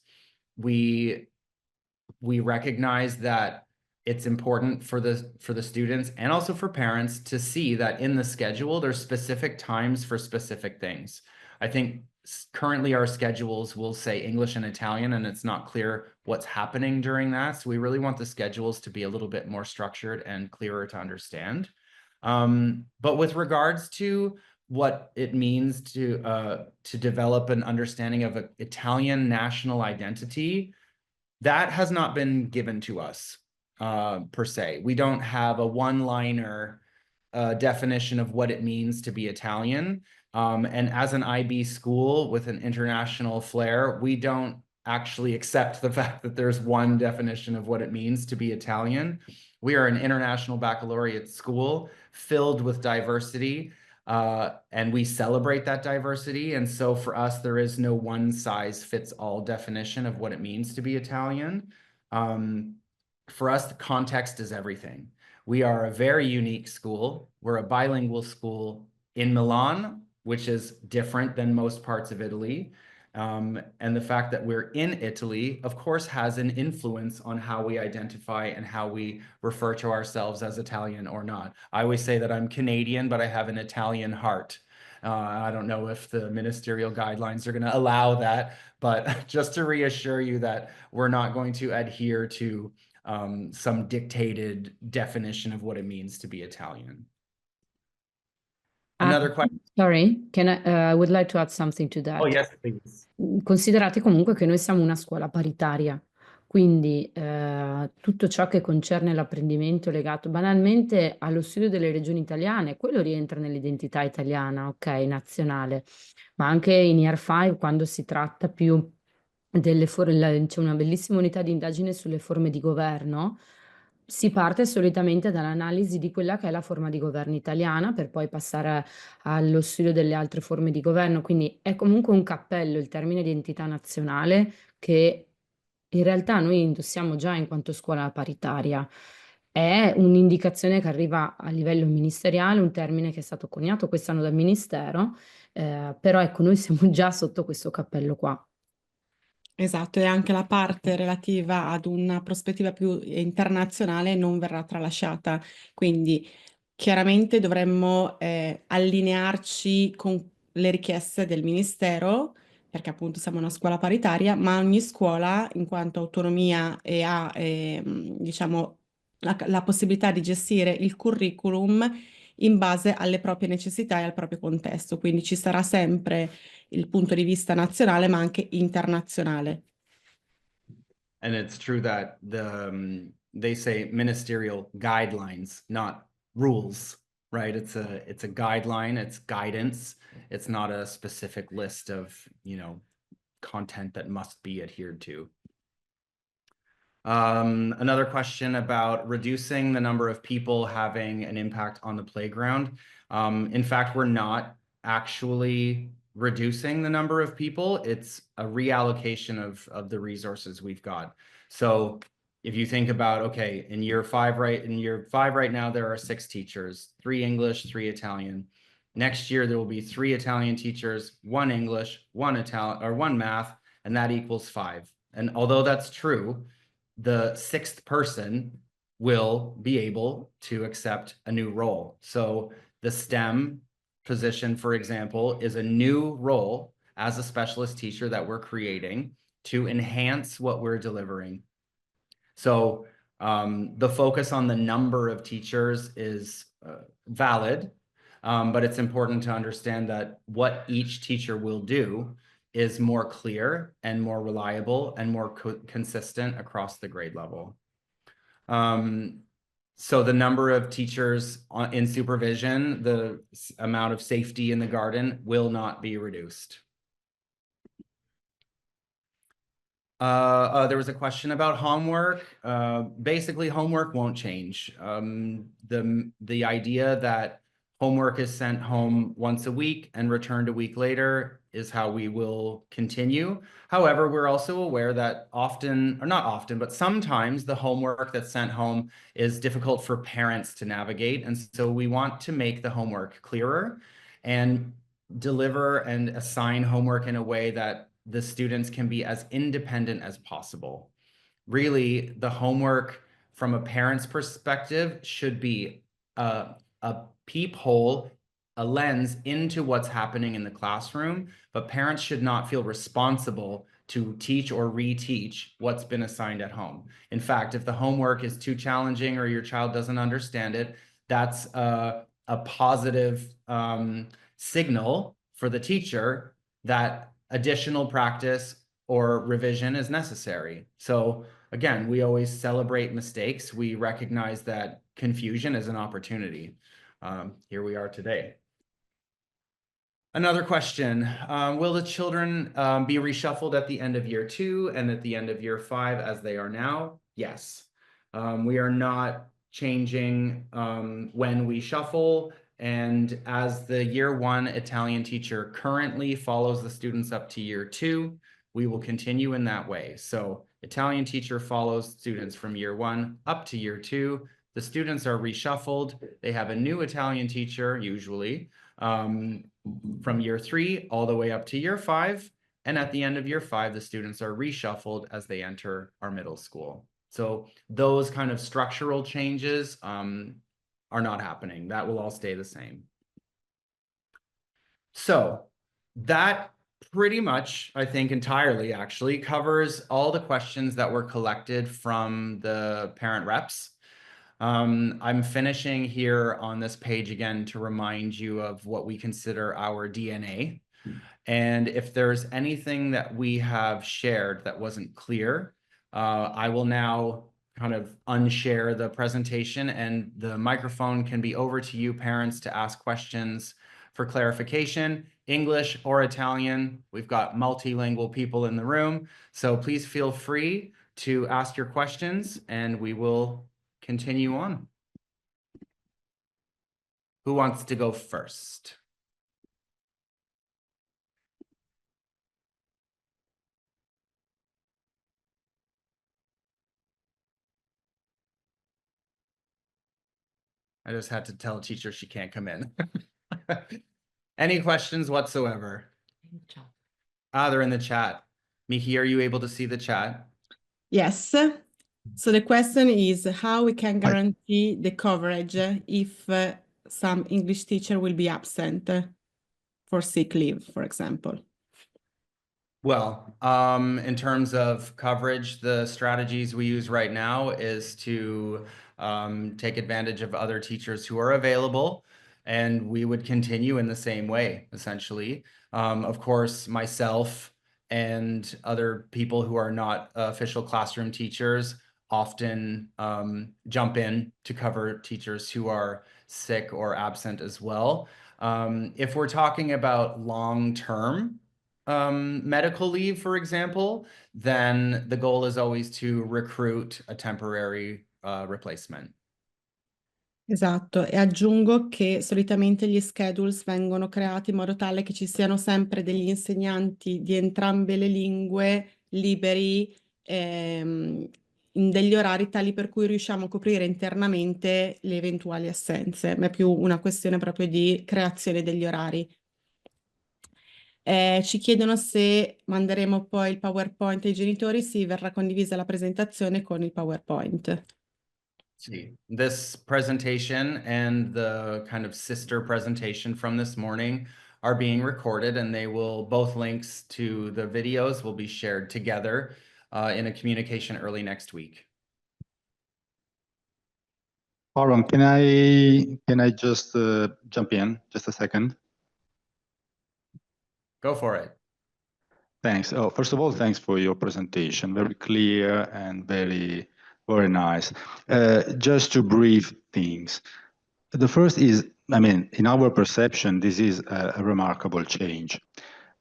We recognize that it's important for the students and also for parents to see that in the schedule, there's specific times for specific things. I think currently our schedules will say English and Italian, and it's not clear what's happening during that. So we really want the schedules to be a little bit more structured and clearer to understand. But with regards to what it means to develop an understanding of an Italian national identity, that has not been given to us per se. We don't have a one-liner definition of what it means to be Italian. And as an IB school with an international flair, we don't actually accept the fact that there's one definition of what it means to be Italian. We are an international baccalaureate school filled with diversity, and we celebrate that diversity. And so for us, there is no one size fits all definition of what it means to be Italian. For us, the context is everything. We are a very unique school. We're a bilingual school in Milan, which is different than most parts of Italy. And the fact that we're in Italy, of course, has an influence on how we identify and how we refer to ourselves as Italian or not. I always say that I'm Canadian, but I have an Italian heart. I don't know if the ministerial guidelines are going to allow that, but just to reassure you that we're not going to adhere to some dictated definition of what it means to be Italian. Another question. Sorry, I would like to add something to that. Oh, yes, please. Considerate comunque che noi siamo una scuola paritaria, quindi tutto ciò che concerne l'apprendimento legato banalmente allo studio delle regioni italiane, quello rientra nell'identità italiana, ok, nazionale, ma anche in Year 5 quando si tratta più c'è una bellissima unità di indagine sulle forme di governo. Si parte solitamente dall'analisi di quella che è la forma di governo italiana per poi passare allo studio delle altre forme di governo, quindi è comunque un cappello il termine identità nazionale che in realtà noi indossiamo già in quanto scuola paritaria. È un'indicazione che arriva a livello ministeriale, un termine che è stato coniato quest'anno dal Ministero, però ecco, noi siamo già sotto questo cappello qua. Esatto, e anche la parte relativa ad una prospettiva più internazionale non verrà tralasciata, quindi chiaramente dovremmo allinearci con le richieste del Ministero, perché appunto siamo una scuola paritaria, ma ogni scuola, in quanto autonomia e ha diciamo la possibilità di gestire il curriculum in base alle proprie necessità e al proprio contesto, quindi ci sarà sempre il punto di vista nazionale ma anche internazionale. And it's true that they say ministerial guidelines, not rules, right? It's a guideline, it's guidance. It's not a specific list of, you know, content that must be adhered to. Another question about reducing the number of people having an impact on the playground. In fact, we're not actually reducing the number of people, it's a reallocation of the resources we've got. So if you think about, okay, in year five right now, there are 6 teachers, 3 English, 3 Italian. Next year, there will be 3 Italian teachers, 1 English, 1 Italian, or 1 math, and that equals 5. And although that's true, the 6th person will be able to accept a new role. So the STEM position, for example, is a new role as a specialist teacher that we're creating to enhance what we're delivering. So the focus on the number of teachers is valid, but it's important to understand that what each teacher will do is more clear and more reliable and more consistent across the grade level. So the number of teachers in supervision, the amount of safety in the garden will not be reduced. There was a question about homework. Basically, homework won't change. The idea that homework is sent home once a week and returned a week later is how we will continue. However, we're also aware that often, or not often, but sometimes the homework that's sent home is difficult for parents to navigate. And so we want to make the homework clearer and deliver and assign homework in a way that the students can be as independent as possible. Really, the homework from a parent's perspective should be a peephole, a lens into what's happening in the classroom, but parents should not feel responsible to teach or reteach what's been assigned at home. In fact, if the homework is too challenging or your child doesn't understand it, that's a positive signal for the teacher that additional practice or revision is necessary. So again, we always celebrate mistakes. We recognize that confusion is an opportunity. Here we are today. Another question, will the children be reshuffled at the end of year 2 and at the end of year 5 as they are now? Yes. We are not changing when we shuffle. And as the year 1 Italian teacher currently follows the students up to year 2, we will continue in that way. So Italian teacher follows students from year 1 up to year 2. The students are reshuffled. They have a new Italian teacher, usually, from year 3 all the way up to year 5. And at the end of year 5, the students are reshuffled as they enter our middle school. So those kind of structural changes are not happening. That will all stay the same. So that pretty much, I think entirely actually, covers all the questions that were collected from the parent reps. I'm finishing here on this page again to remind you of what we consider our DNA. And if there's anything that we have shared that wasn't clear, I will now kind of unshare the presentation and the microphone can be over to you parents to ask questions for clarification, English or Italian. We've got multilingual people in the room, so please feel free to ask your questions and we will continue on. Who wants to go first? I just had to tell a teacher she can't come in. Any questions whatsoever? They're in the chat. Miki, are you able to see the chat? Yes. So the question is how we can guarantee the coverage if some English teacher will be absent for sick leave, for example. Well, in terms of coverage, the strategies we use right now is to take advantage of other teachers who are available, and we would continue in the same way, essentially. Of course, myself and other people who are not official classroom teachers often jump in to cover teachers who are sick or absent as well. If we're talking about long-term medical leave, for example, then the goal is always to recruit a temporary replacement. Esatto, e aggiungo che solitamente gli schedules vengono creati in modo tale che ci siano sempre degli insegnanti di entrambe le lingue liberi, in degli orari tali per cui riusciamo a coprire internamente le eventuali assenze, ma è più una questione proprio di creazione degli orari. Ci chiedono se manderemo poi il PowerPoint ai genitori, sì, verrà condivisa la presentazione con il PowerPoint. See, this presentation and the kind of sister presentation from this morning are being recorded, and they will, both links to the videos will be shared together in a communication early next week. Aaron, can I just jump in just a second? Go for it. Thanks. Oh, first of all, thanks for your presentation. Very clear and very nice. Just to brief things. The first is, I mean, in our perception, this is a remarkable change.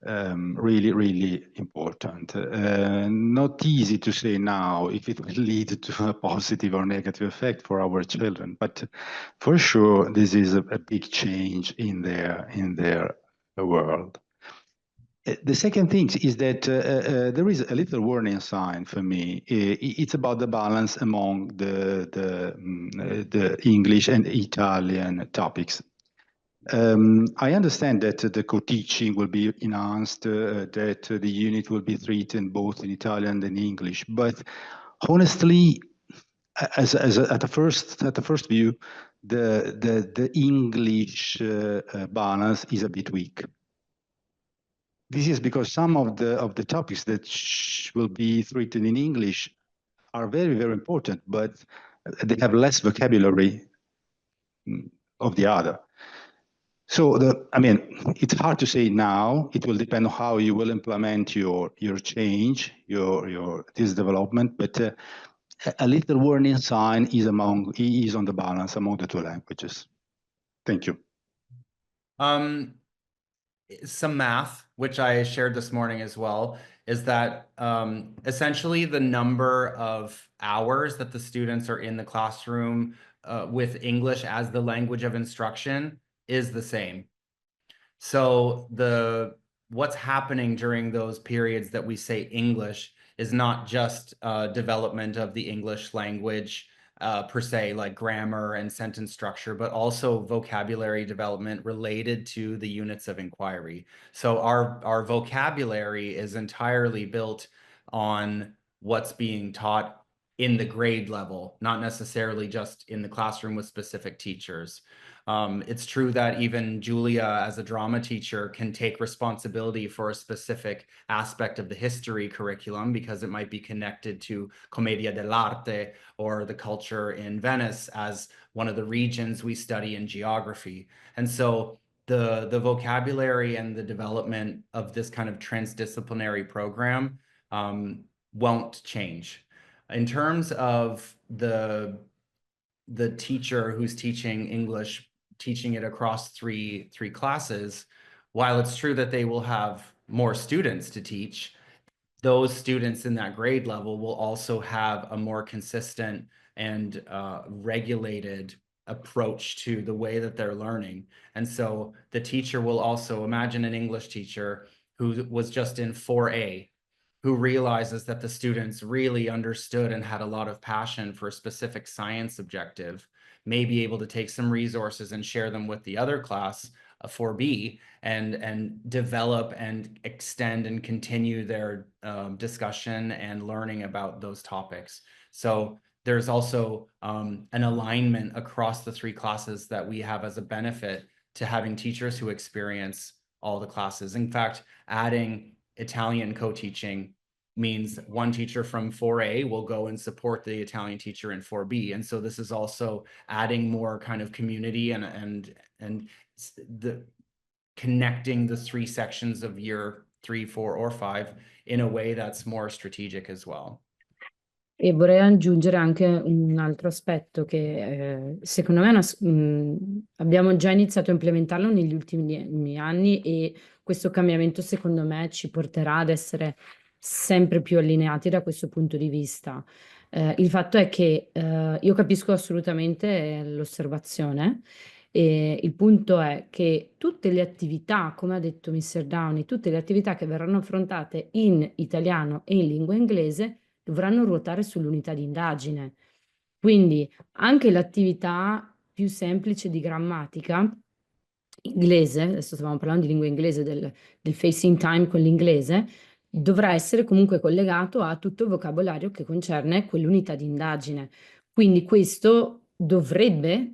Really important. Not easy to say now if it will lead to a positive or negative effect for our children, but for sure, this is a big change in their world. The second thing is that there is a little warning sign for me. It's about the balance among the English and Italian topics. I understand that the co-teaching will be enhanced, that the unit will be treated both in Italian and English, but honestly, at the first view, the English balance is a bit weak. This is because some of the topics that will be treated in English are very important, but they have less vocabulary of the other. So I mean, it's hard to say now. It will depend on how you will implement your change, this development. But a little warning sign is on the balance among the two languages. Thank you. Some math, which I shared this morning as well, is that essentially the number of hours that the students are in the classroom with English as the language of instruction is the same. So what's happening during those periods that we say English is not just development of the English language per se, like grammar and sentence structure, but also vocabulary development related to the units of inquiry. So our vocabulary is entirely built on what's being taught in the grade level, not necessarily just in the classroom with specific teachers. It's true that even Julia, as a drama teacher, can take responsibility for a specific aspect of the history curriculum because it might be connected to Commedia dell'arte or the culture in Venice as one of the regions we study in geography. And so the vocabulary and the development of this kind of transdisciplinary program won't change. In terms of the teacher who's teaching English, teaching it across three classes, while it's true that they will have more students to teach, those students in that grade level will also have a more consistent and regulated approach to the way that they're learning. And so the teacher will also, imagine an English teacher who was just in 4A, who realizes that the students really understood and had a lot of passion for a specific science objective, may be able to take some resources and share them with the other class, 4B, and develop and extend and continue their discussion and learning about those topics. So there's also an alignment across the three classes that we have as a benefit to having teachers who experience all the classes. In fact, adding Italian co-teaching means one teacher from 4A will go and support the Italian teacher in 4B. And so this is also adding more kind of community and the connecting the three sections of year 3, 4, or 5 in a way that's more strategic as well. E vorrei aggiungere anche un altro aspetto che secondo me abbiamo già iniziato a implementarlo negli ultimi anni e questo cambiamento secondo me ci porterà ad essere sempre più allineati da questo punto di vista. Il fatto è che io capisco assolutamente l'osservazione. E il punto è che tutte le attività, come ha detto Mr. Downey, tutte le attività che verranno affrontate in italiano e in lingua inglese dovranno ruotare sull'unità di indagine. Quindi anche l'attività più semplice di grammatica inglese, adesso stavamo parlando di lingua inglese, del facing time con l'inglese, dovrà essere comunque collegato a tutto il vocabolario che concerne quell'unità di indagine. Quindi questo dovrebbe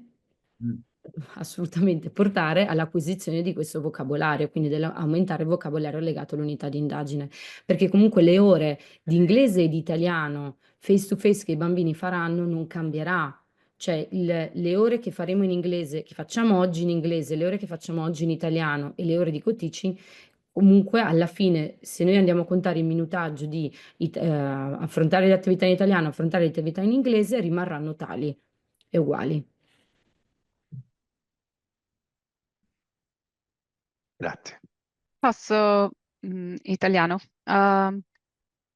assolutamente portare all'acquisizione di questo vocabolario, quindi aumentare il vocabolario legato all'unità di indagine, perché comunque le ore di inglese e di italiano face to face che i bambini faranno non cambierà. Cioè le ore che faremo in inglese, che facciamo oggi in inglese, le ore che facciamo oggi in italiano e le ore di co-teaching, comunque alla fine, se noi andiamo a contare il minutaggio di affrontare le attività in italiano, affrontare le attività in inglese, rimarranno tali e uguali. Grazie. Posso, italiano.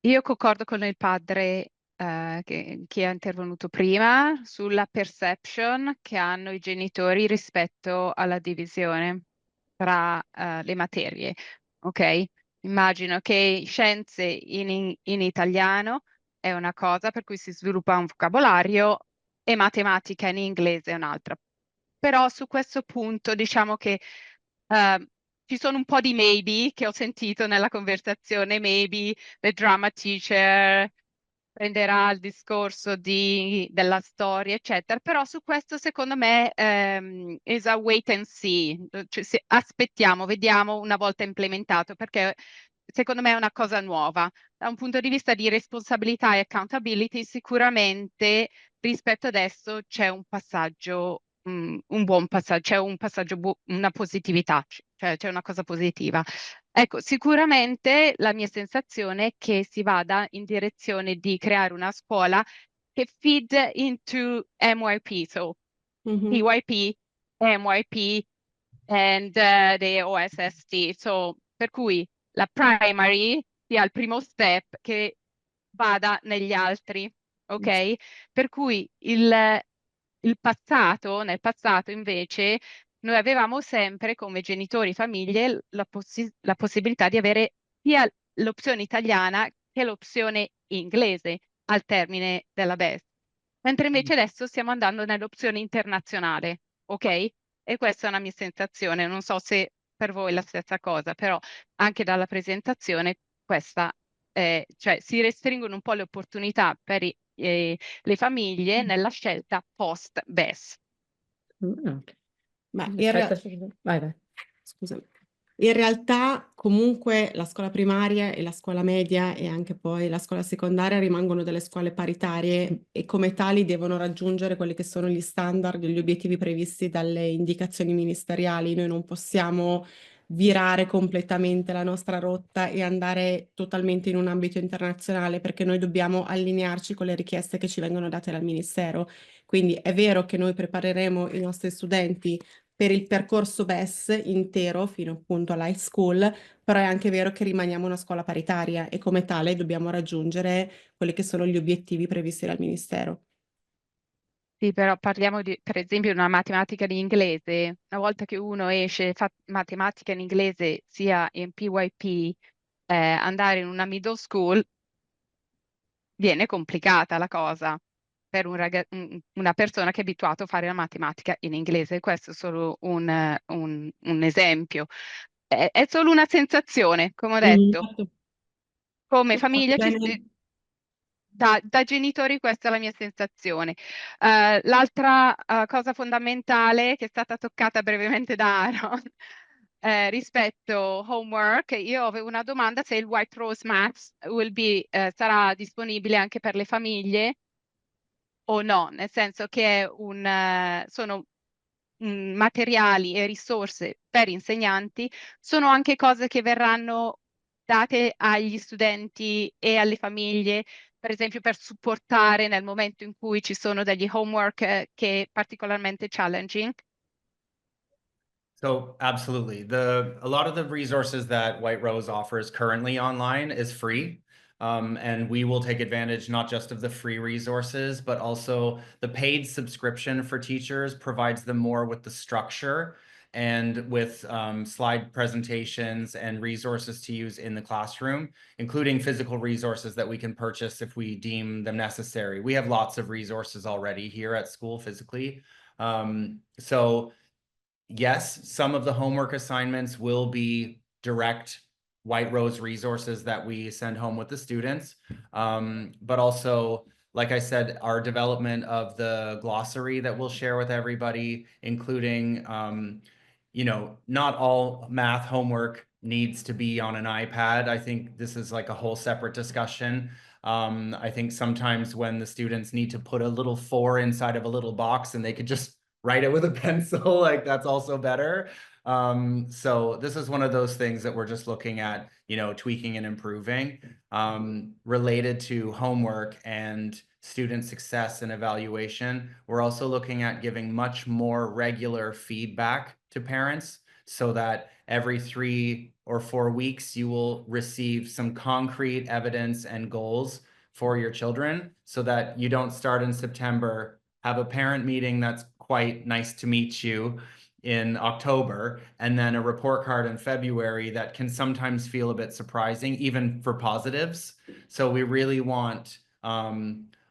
Io concordo con il padre che è intervenuto prima sulla perception che hanno i genitori rispetto alla divisione tra le materie, ok? Immagino che scienze in italiano è una cosa per cui si sviluppa un vocabolario e matematica in inglese è un'altra. Però su questo punto diciamo che ci sono un po' di maybe che ho sentito nella conversazione, maybe the drama teacher prenderà il discorso della storia, eccetera, però su questo secondo me is a wait and see, cioè, aspettiamo, vediamo una volta implementato, perché secondo me è una cosa nuova. Da un punto di vista di responsabilità e accountability, sicuramente rispetto adesso c'è un passaggio, un buon passaggio, c'è un passaggio, una positività, cioè c'è una cosa positiva. Ecco, sicuramente la mia sensazione è che si vada in direzione di creare una scuola che feed into MYP, so PYP, MYP and the OSST. So, per cui la primary sia il primo step che vada negli altri, ok? Per cui il passato, nel passato invece, noi avevamo sempre come genitori, famiglie, la possibilità di avere sia l'opzione italiana che l'opzione inglese al termine della BES. Mentre invece adesso stiamo andando nell'opzione internazionale, ok? E questa è una mia sensazione, non so se per voi è la stessa cosa, però anche dalla presentazione questa, cioè si restringono un po' le opportunità per le famiglie nella scelta post-BES. Ma Vai. scusami. In realtà comunque la scuola primaria e la scuola media e anche poi la scuola secondaria rimangono delle scuole paritarie e come tali devono raggiungere quelli che sono gli standard e gli obiettivi previsti dalle indicazioni ministeriali. Noi non possiamo virare completamente la nostra rotta e andare totalmente in un ambito internazionale perché noi dobbiamo allinearci con le richieste che ci vengono date dal Ministero. Quindi è vero che noi prepareremo i nostri studenti per il percorso BES intero fino appunto all'high school, però è anche vero che rimaniamo una scuola paritaria e come tale dobbiamo raggiungere quelli che sono gli obiettivi previsti dal Ministero. Sì, però parliamo di, per esempio, una matematica in inglese. Una volta che uno esce e fa matematica in inglese, sia in PYP, andare in una middle school, viene complicata la cosa per una persona che è abituato a fare la matematica in inglese. Questo è solo un esempio. È solo una sensazione, come ho detto. Esatto. Come famiglia Bene. da genitori questa è la mia sensazione. L'altra cosa fondamentale che è stata toccata brevemente da Aaron rispetto homework, io avevo una domanda se il White Rose Maths sarà disponibile anche per le famiglie o no, nel senso che sono materiali e risorse per insegnanti, sono anche cose che verranno date agli studenti e alle famiglie, per esempio per supportare nel momento in cui ci sono degli homework che è particolarmente challenging. So absolutely. A lot of the resources that White Rose offers currently online is free. And we will take advantage not just of the free resources, but also the paid subscription for teachers provides them more with the structure and with slide presentations and resources to use in the classroom, including physical resources that we can purchase if we deem them necessary. We have lots of resources already here at school physically. So yes, some of the homework assignments will be direct White Rose resources that we send home with the students. But also, like I said, our development of the glossary that we'll share with everybody, including, you know, not all math homework needs to be on an iPad. I think this is like a whole separate discussion. I think sometimes when the students need to put a little 4 inside of a little box and they could just write it with a pencil, like that's also better. So this is one of those things that we're just looking at, you know, tweaking and improving. Related to homework and student success and evaluation, we're also looking at giving much more regular feedback to parents so that every 3 or 4 weeks you will receive some concrete evidence and goals for your children so that you don't start in September, have a parent meeting that's quite nice to meet you in October, and then a report card in February that can sometimes feel a bit surprising, even for positives. So we really want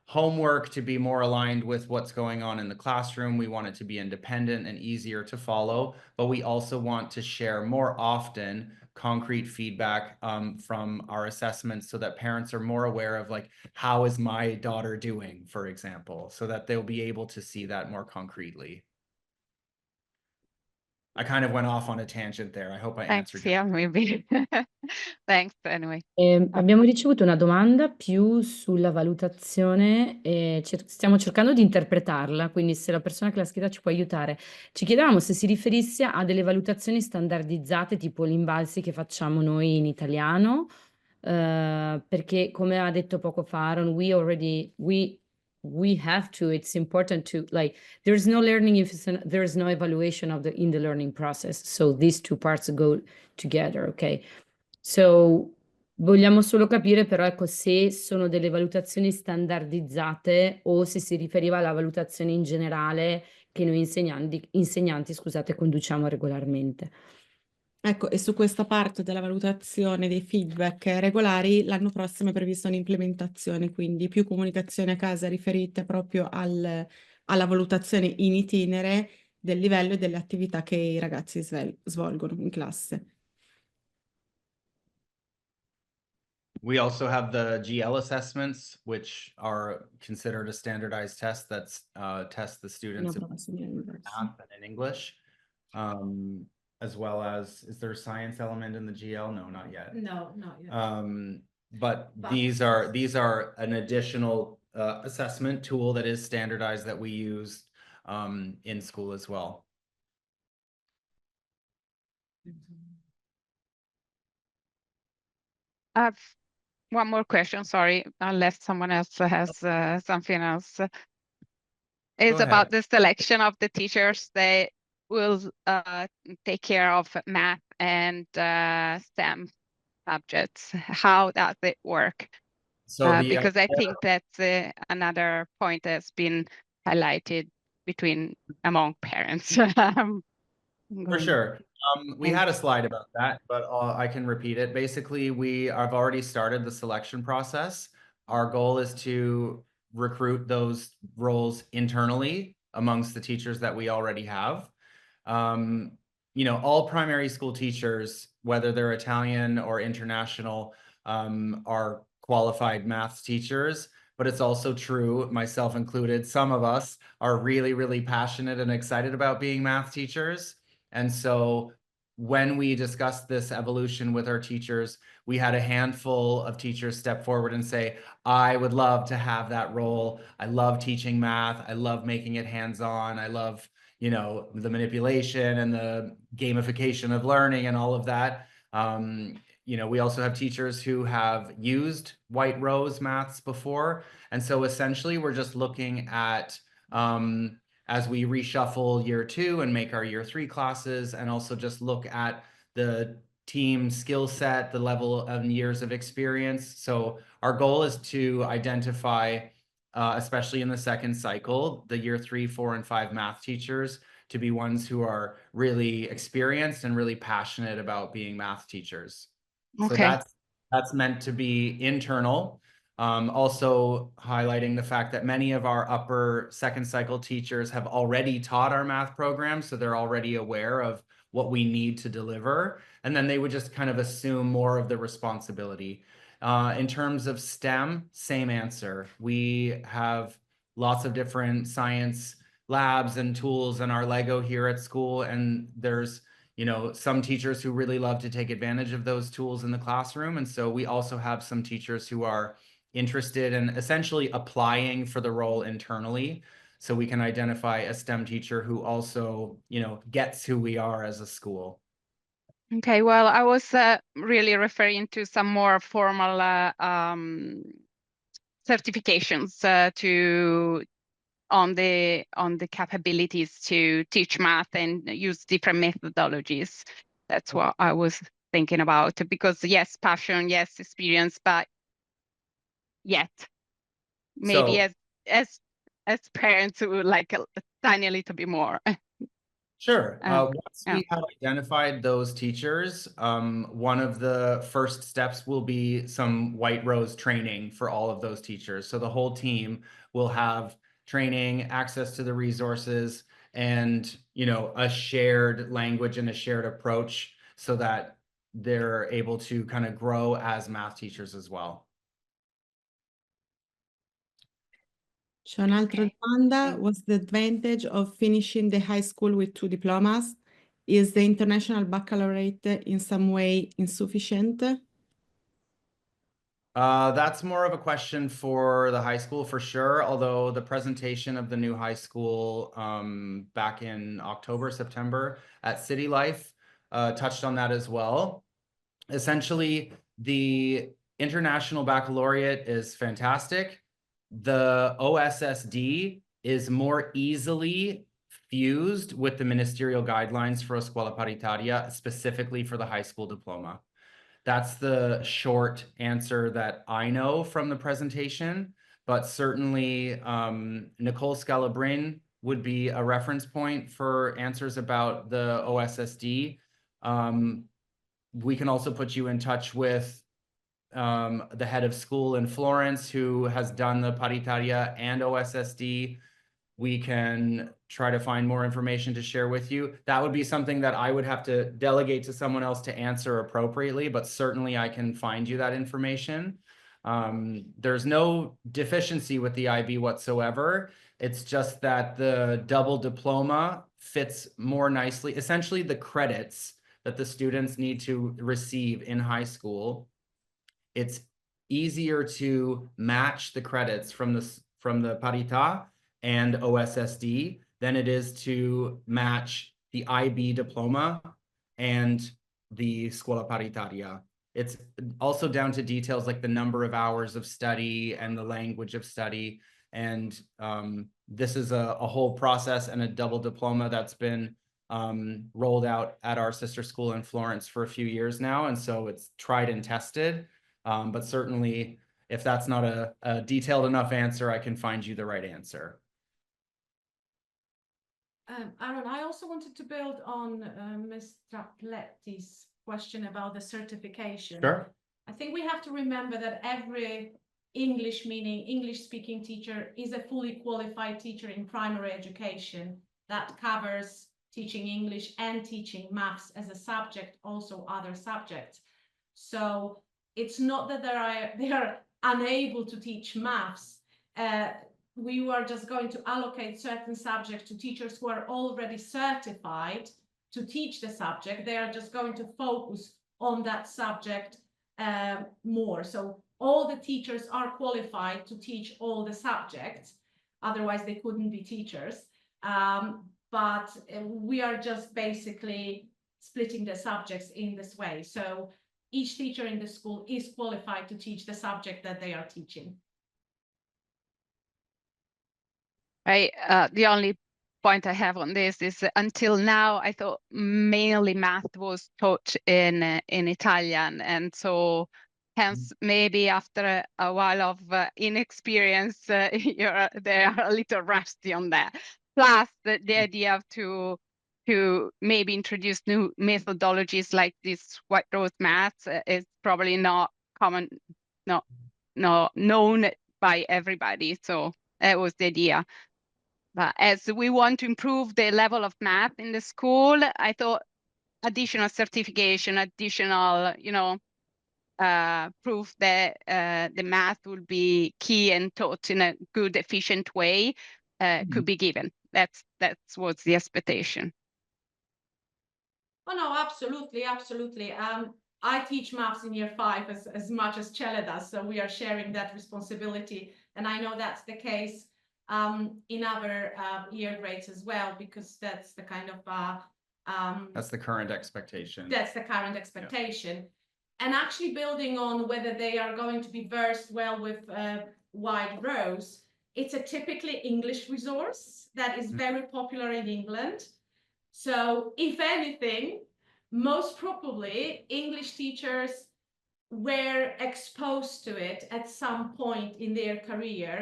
homework to be more aligned with what's going on in the classroom. We want it to be independent and easier to follow, but we also want to share more often concrete feedback from our assessments so that parents are more aware of like, how is my daughter doing, for example, so that they'll be able to see that more concretely. I kind of went off on a tangent there. I hope I answered Thanks, your yeah, maybe. Thanks anyway. Abbiamo ricevuto una domanda più sulla valutazione e stiamo cercando di interpretarla, quindi se la persona che l'ha scritta ci può aiutare. Ci chiedevamo se si riferisse a delle valutazioni standardizzate, tipo l'Invalsi che facciamo noi in italiano, perché come ha detto poco fa Aaron, we have to, it's important to, like, there's no learning if there's no evaluation in the learning process. So these two parts go together, okay? So vogliamo solo capire però, ecco, se sono delle valutazioni standardizzate o se si riferiva alla valutazione in generale che noi insegnanti, scusate, conduciamo regolarmente. Ecco, e su questa parte della valutazione dei feedback regolari, l'anno prossimo è prevista un'implementazione, quindi più comunicazioni a casa riferite proprio alla valutazione in itinere del livello e delle attività che i ragazzi svolgono in classe. We also have the GL assessments, which are considered a standardized test that's test the students in math and in English, as well as, is there a science element in the GL? No, not yet. No, not yet. But these are an additional assessment tool that is standardized that we use in school as well. I've one more question, sorry, unless someone else has something else. It's about the selection of the teachers that will take care of math and STEM subjects. How does it work? So because I think that's another point that's been highlighted among parents. For sure. We had a slide about that, but I can repeat it. Basically, I've already started the selection process. Our goal is to recruit those roles internally amongst the teachers that we already have. You know, all primary school teachers, whether they're Italian or international, are qualified math teachers. But it's also true, myself included, some of us are really, really passionate and excited about being math teachers. And so when we discussed this evolution with our teachers, we had a handful of teachers step forward and say, I would love to have that role. I love teaching math. I love making it hands-on. I love, you know, the manipulation and the gamification of learning and all of that. You know, we also have teachers who have used White Rose maths before. And so essentially we're just looking at, as we reshuffle year 2 and make our year 3 classes, and also just look at the team skill set, the level of years of experience. So our goal is to identify, especially in the second cycle, the year 3, 4, and 5 math teachers to be ones who are really experienced and really passionate about being math teachers. So Okay. that's meant to be internal. Also highlighting the fact that many of our upper second cycle teachers have already taught our math program, so they're already aware of what we need to deliver, and then they would just kind of assume more of the responsibility. In terms of STEM, same answer. We have lots of different science labs and tools in our Lego here at school, and there's some teachers who really love to take advantage of those tools in the classroom, and so we also have some teachers who are interested in essentially applying for the role internally, so we can identify a STEM teacher who also gets who we are as a school. Okay, well, I was really referring to some more formal certifications on the capabilities to teach math and use different methodologies. That's what I was thinking about, because yes, passion, yes, experience, but yet maybe as parents who would like a tiny little bit more. Sure. Once yeah. we have identified those teachers, one of the first steps will be some White Rose training for all of those teachers. So the whole team will have training, access to the resources, and a shared language and a shared approach so that they're able to kind of grow as math teachers as well. C'è un'altra domanda. What's the advantage of finishing the high school with 2 diplomas? Is the international baccalaureate in some way insufficient? That's more of a question for the high school for sure, although the presentation of the new high school back in October, September at City Life touched on that as well. Essentially, the International Baccalaureate is fantastic. The OSSD is more easily fused with the ministerial guidelines for a scuola paritaria, specifically for the high school diploma. That's the short answer that I know from the presentation, but certainly Nicole Scalabrin would be a reference point for answers about the OSSD. We can also put you in touch with the head of school in Florence, who has done the paritaria and OSSD. We can try to find more information to share with you. That would be something that I would have to delegate to someone else to answer appropriately, but certainly I can find you that information. There's no deficiency with the IB whatsoever. It's just that the double diploma fits more nicely. Essentially, the credits that the students need to receive in high school, it's easier to match the credits from the parita and OSSD than it is to match the IB diploma and the scuola paritaria. It's also down to details like the number of hours of study and the language of study. And this is a whole process and a double diploma that's been rolled out at our sister school in Florence for a few years now. And so it's tried and tested. But certainly, if that's not a detailed enough answer, I can find you the right answer. Aaron, I also wanted to build on Ms. Trapletti's question about the certification. Sure. I think we have to remember that every English-speaking teacher is a fully qualified teacher in primary education that covers teaching English and teaching maths as a subject, also other subjects. So it's not that they are unable to teach maths. We were just going to allocate certain subjects to teachers who are already certified to teach the subject. They are just going to focus on that subject more. So all the teachers are qualified to teach all the subjects. Otherwise, they couldn't be teachers. But we are just basically splitting the subjects in this way. So each teacher in the school is qualified to teach the subject that they are teaching. The only point I have on this is until now, I thought mainly math was taught in Italian. And so Hence, maybe after a while of inexperience, they are a little rusty on that. Plus, the idea to maybe introduce new methodologies like this white rose maths is probably not common, not known by everybody. So that was the idea. But as we want to improve the level of math in the school, I thought additional certification, additional, proof that the math will be key and taught in a good, efficient way could be given. That's what's the expectation. Oh no, absolutely, absolutely. I teach maths in year 5 as much as Cele does, so we are sharing that responsibility. And I know that's the case in other year grades as well, because that's the kind of That's the current expectation. That's the current expectation. Yeah. And actually building on whether they are going to be versed well with wide rows, it's a typically English resource that is very popular in England. So if anything, most probably English teachers were exposed to it at some point in their career,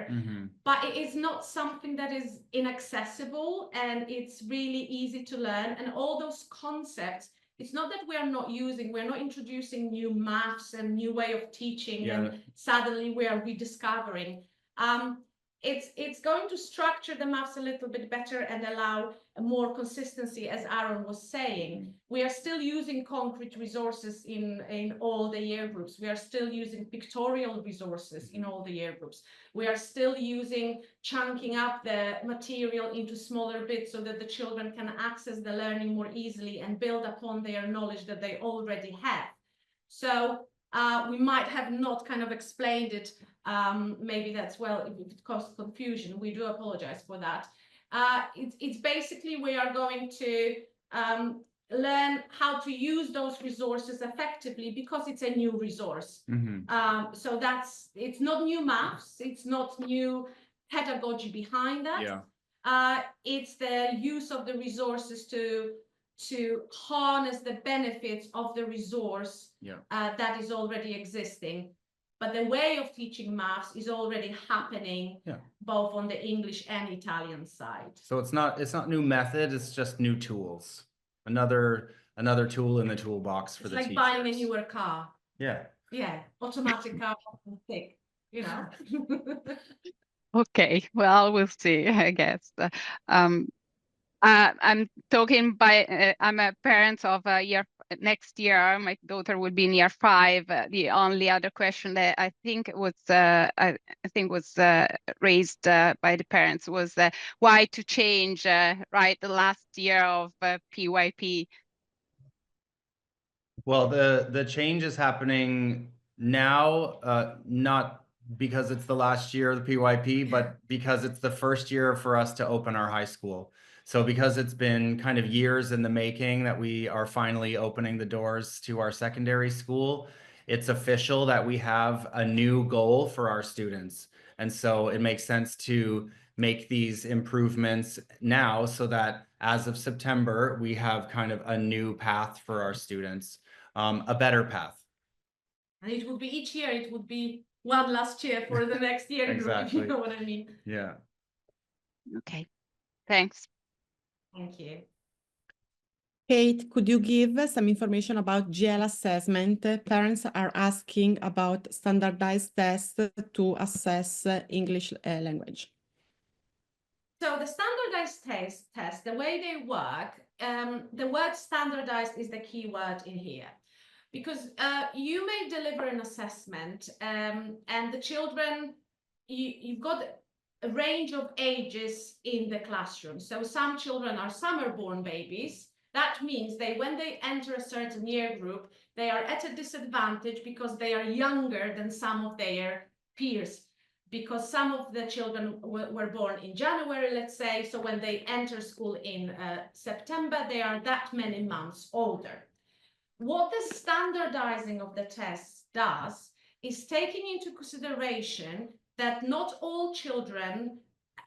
but it is not something that is inaccessible, and it's really easy to learn. And all those concepts, it's not that we're not introducing new maths and new way of teaching, and suddenly we are rediscovering. It's going to structure the maths a little bit better and allow more consistency, as Aaron was saying. We are still using concrete resources in all the year groups. We are still using pictorial resources in all the year groups. We are still using chunking up the material into smaller bits so that the children can access the learning more easily and build upon their knowledge that they already have. So we might have not kind of explained it. Maybe that's, well, if it caused confusion, we do apologize for that. It's basically we are going to learn how to use those resources effectively, because it's a new resource. So it's not new maths, it's not new pedagogy behind that. It's the use of the resources to harness the benefits of the resource that is already existing. But the way of teaching maths is already happening both on the English and Italian side. So it's not new method, it's just new tools. Another tool in the toolbox for the teachers. It's like buying a newer car. Yeah. Yeah, automatic car, thick, Okay, well, we'll see, I guess. I'm talking I'm a parent of next year. My daughter will be in year 5. The only other question that I think was raised by the parents was why to change right the last year of PYP. Well, the change is happening now, not because it's the last year of the PYP, but because it's the first year for us to open our high school. So because it's been kind of years in the making that we are finally opening the doors to our secondary school, it's official that we have a new goal for our students. And so it makes sense to make these improvements now so that as of September, we have kind of a new path for our students, a better path. And it would be each year, it would be one last year for the next year group, if you know what I mean. Yeah. Okay, thanks. Thank you. Kate, could you give some information about GL assessment? Parents are asking about standardized tests to assess English language. So the standardized test, the way they work, the word standardized is the key word in here. Because you may deliver an assessment and the children, you've got a range of ages in the classroom. So some children are summer-born babies. That means when they enter a certain year group, they are at a disadvantage because they are younger than some of their peers. Because some of the children were born in January, let's say, so when they enter school in September, they are that many months older. What the standardizing of the tests does is taking into consideration that not all children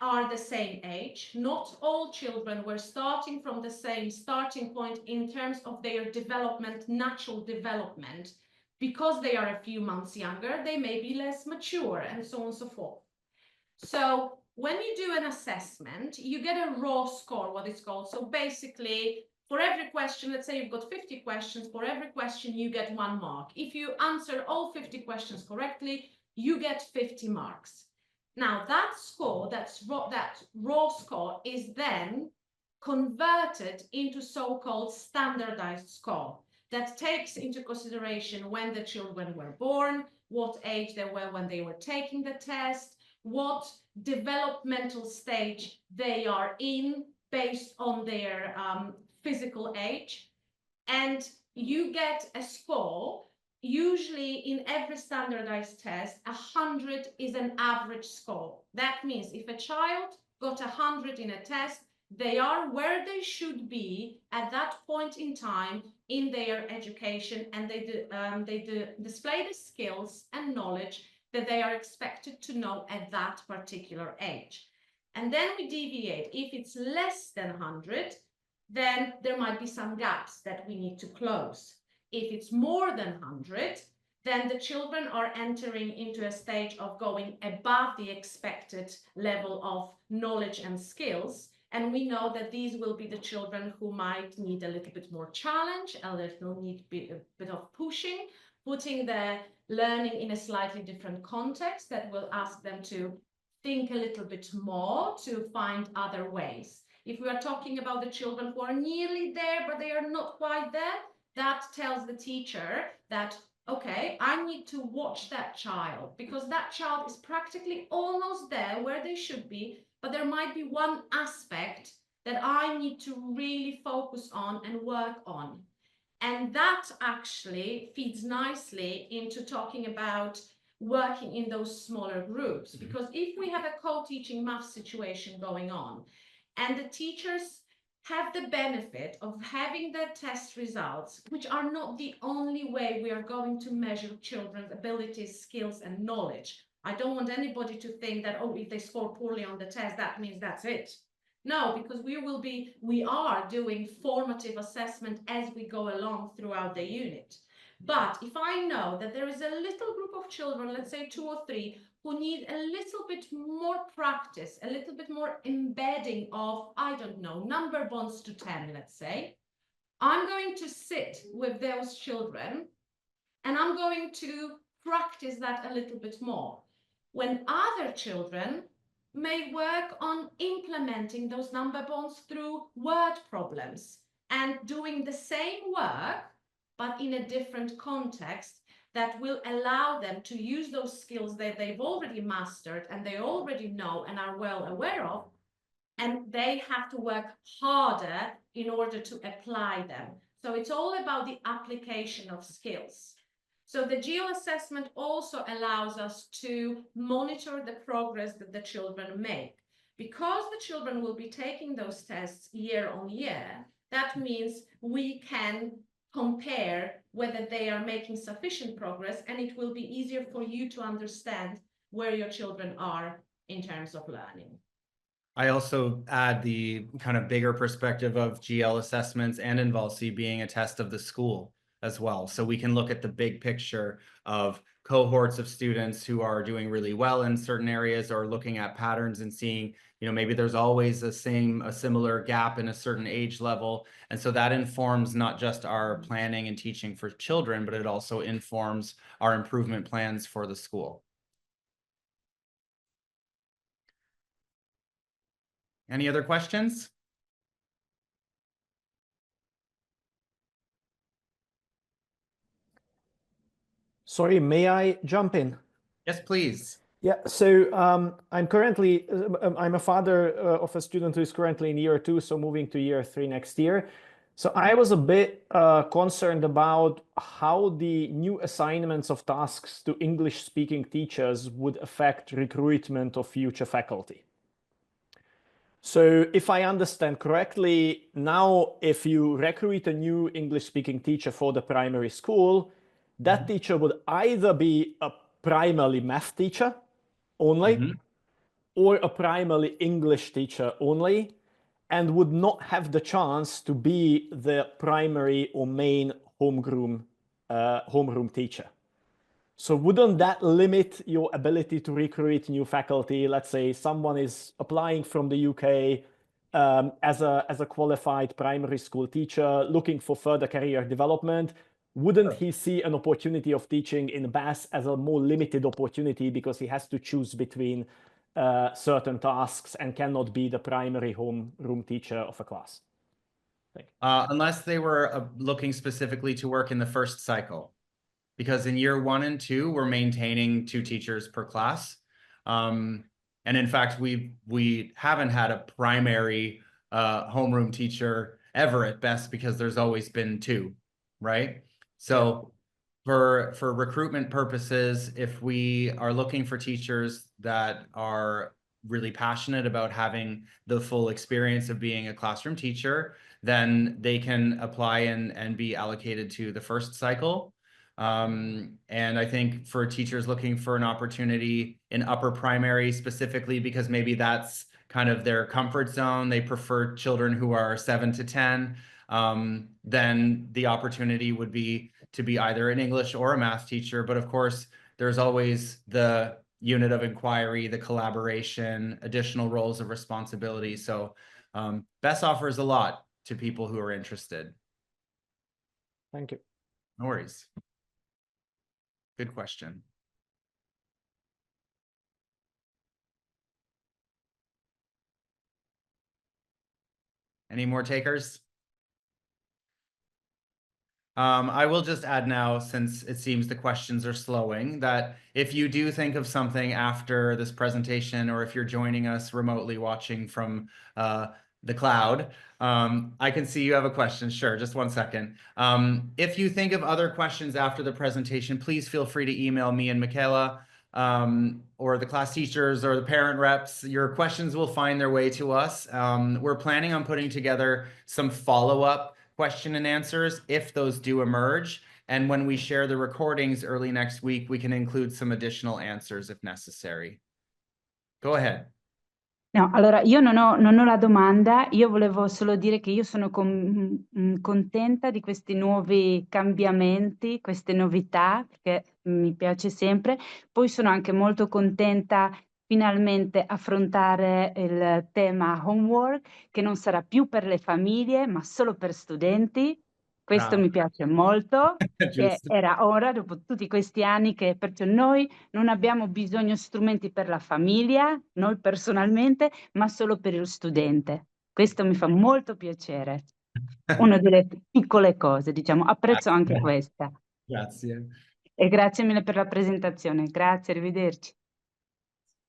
are the same age, not all children were starting from the same starting point in terms of their development, natural development. because they are a few months younger, they may be less mature, and so on and so forth. So when you do an assessment, you get a raw score, what it's called. So basically, for every question, let's say you've got 50 questions, for every question you get 1 mark. If you answer all 50 questions correctly, you get 50 marks. Now that score, that raw score is then converted into so-called standardized score that takes into consideration when the children were born, what age they were when they were taking the test, what developmental stage they are in based on their physical age. And you get a score. Usually in every standardized test, 100 is an average score. That means if a child got 100 in a test, they are where they should be at that point in time in their education, and they display the skills and knowledge that they are expected to know at that particular age. And then we deviate. If it's less than 100, then there might be some gaps that we need to close. If it's more than 100, then the children are entering into a stage of going above the expected level of knowledge and skills. And we know that these will be the children who might need a little bit more challenge, a little need a bit of pushing, putting the learning in a slightly different context that will ask them to think a little bit more, to find other ways. If we are talking about the children who are nearly there, but they are not quite there, that tells the teacher that, okay, I need to watch that child, because that child is practically almost there where they should be, but there might be one aspect that I need to really focus on and work on. And that actually feeds nicely into talking about working in those smaller groups, because if we have a co-teaching math situation going on, and the teachers have the benefit of having their test results, which are not the only way we are going to measure children's abilities, skills, and knowledge. I don't want anybody to think that, oh, if they score poorly on the test, that means that's it. No, because we are doing formative assessment as we go along throughout the unit. But if I know that there is a little group of children, let's say 2 or 3, who need a little bit more practice, a little bit more embedding of, I don't know, number bonds to 10, let's say, I'm going to sit with those children and I'm going to practice that a little bit more. When other children may work on implementing those number bonds through word problems and doing the same work, but in a different context, that will allow them to use those skills that they've already mastered and they already know and are well aware of, and they have to work harder in order to apply them. So it's all about the application of skills. So the geo-assessment also allows us to monitor the progress that the children make. Because the children will be taking those tests year on year, that means we can compare whether they are making sufficient progress, and it will be easier for you to understand where your children are in terms of learning. I also add the kind of bigger perspective of GL assessments and Invalsi being a test of the school as well. So we can look at the big picture of cohorts of students who are doing really well in certain areas, or looking at patterns and seeing, maybe there's always a similar gap in a certain age level. And so that informs not just our planning and teaching for children, but it also informs our improvement plans for the school. Any other questions? Sorry, may I jump in? Yes, please. Yeah, so I'm a father of a student who is currently in year 2, so moving to year 3 next year. So I was a bit concerned about how the new assignments of tasks to English-speaking teachers would affect recruitment of future faculty. So if I understand correctly, now if you recruit a new English-speaking teacher for the primary school, that teacher would either be a primarily math teacher only, or a primarily English teacher only, and would not have the chance to be the primary or main homeroom homeroom teacher. So wouldn't that limit your ability to recruit new faculty? Let's say someone is applying from the UK as a qualified primary school teacher looking for further career development. Wouldn't he see an opportunity of teaching in BES as a more limited opportunity because he has to choose between certain tasks and cannot be the primary homeroom teacher of a class? Unless they were looking specifically to work in the first cycle. Because in year 1 and 2, we're maintaining 2 teachers per class. And in fact, we haven't had a primary homeroom teacher ever at BES because there's always been 2, right? So for recruitment purposes, if we are looking for teachers that are really passionate about having the full experience of being a classroom teacher, then they can apply and be allocated to the first cycle. And I think for teachers looking for an opportunity in upper primary specifically, because maybe that's kind of their comfort zone, they prefer children who are 7 to 10, then the opportunity would be to be either an English or a math teacher. But of course, there's always the unit of inquiry, the collaboration, additional roles of responsibility. So BES offers a lot to people who are interested. Thank you. No worries. Good question. Any more takers? I will just add now, since it seems the questions are slowing, that if you do think of something after this presentation, or if you're joining us remotely watching from the cloud, I can see you have a question. Sure, just one second. If you think of other questions after the presentation, please feel free to email me and Michaela, or the class teachers or the parent reps. Your questions will find their way to us. We're planning on putting together some follow-up question and answers if those do emerge. And when we share the recordings early next week, we can include some additional answers if necessary. Go ahead. No, allora io non ho la domanda, io volevo solo dire che io sono contenta di questi nuovi cambiamenti, queste novità, perché mi piace sempre. Poi sono anche molto contenta finalmente affrontare il tema homework, che non sarà più per le famiglie, ma solo per studenti. Questo Bravo. mi piace molto. Giusto. Era ora, dopo tutti questi anni, che perciò noi non abbiamo bisogno di strumenti per la famiglia, noi personalmente, ma solo per il studente. Questo mi fa molto piacere. Una delle piccole cose, diciamo. Apprezzo anche questa. Grazie. E grazie mille per la presentazione. Grazie, arrivederci.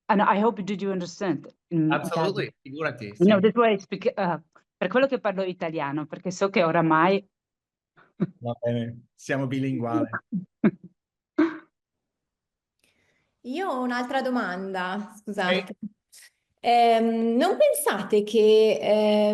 And I hope did you understand? Absolutely. Figurati. No, Sì. that's why I speak, per quello che parlo italiano, perché so che oramai Va bene, siamo bilinguali. Io ho un'altra domanda, scusate. Non pensate che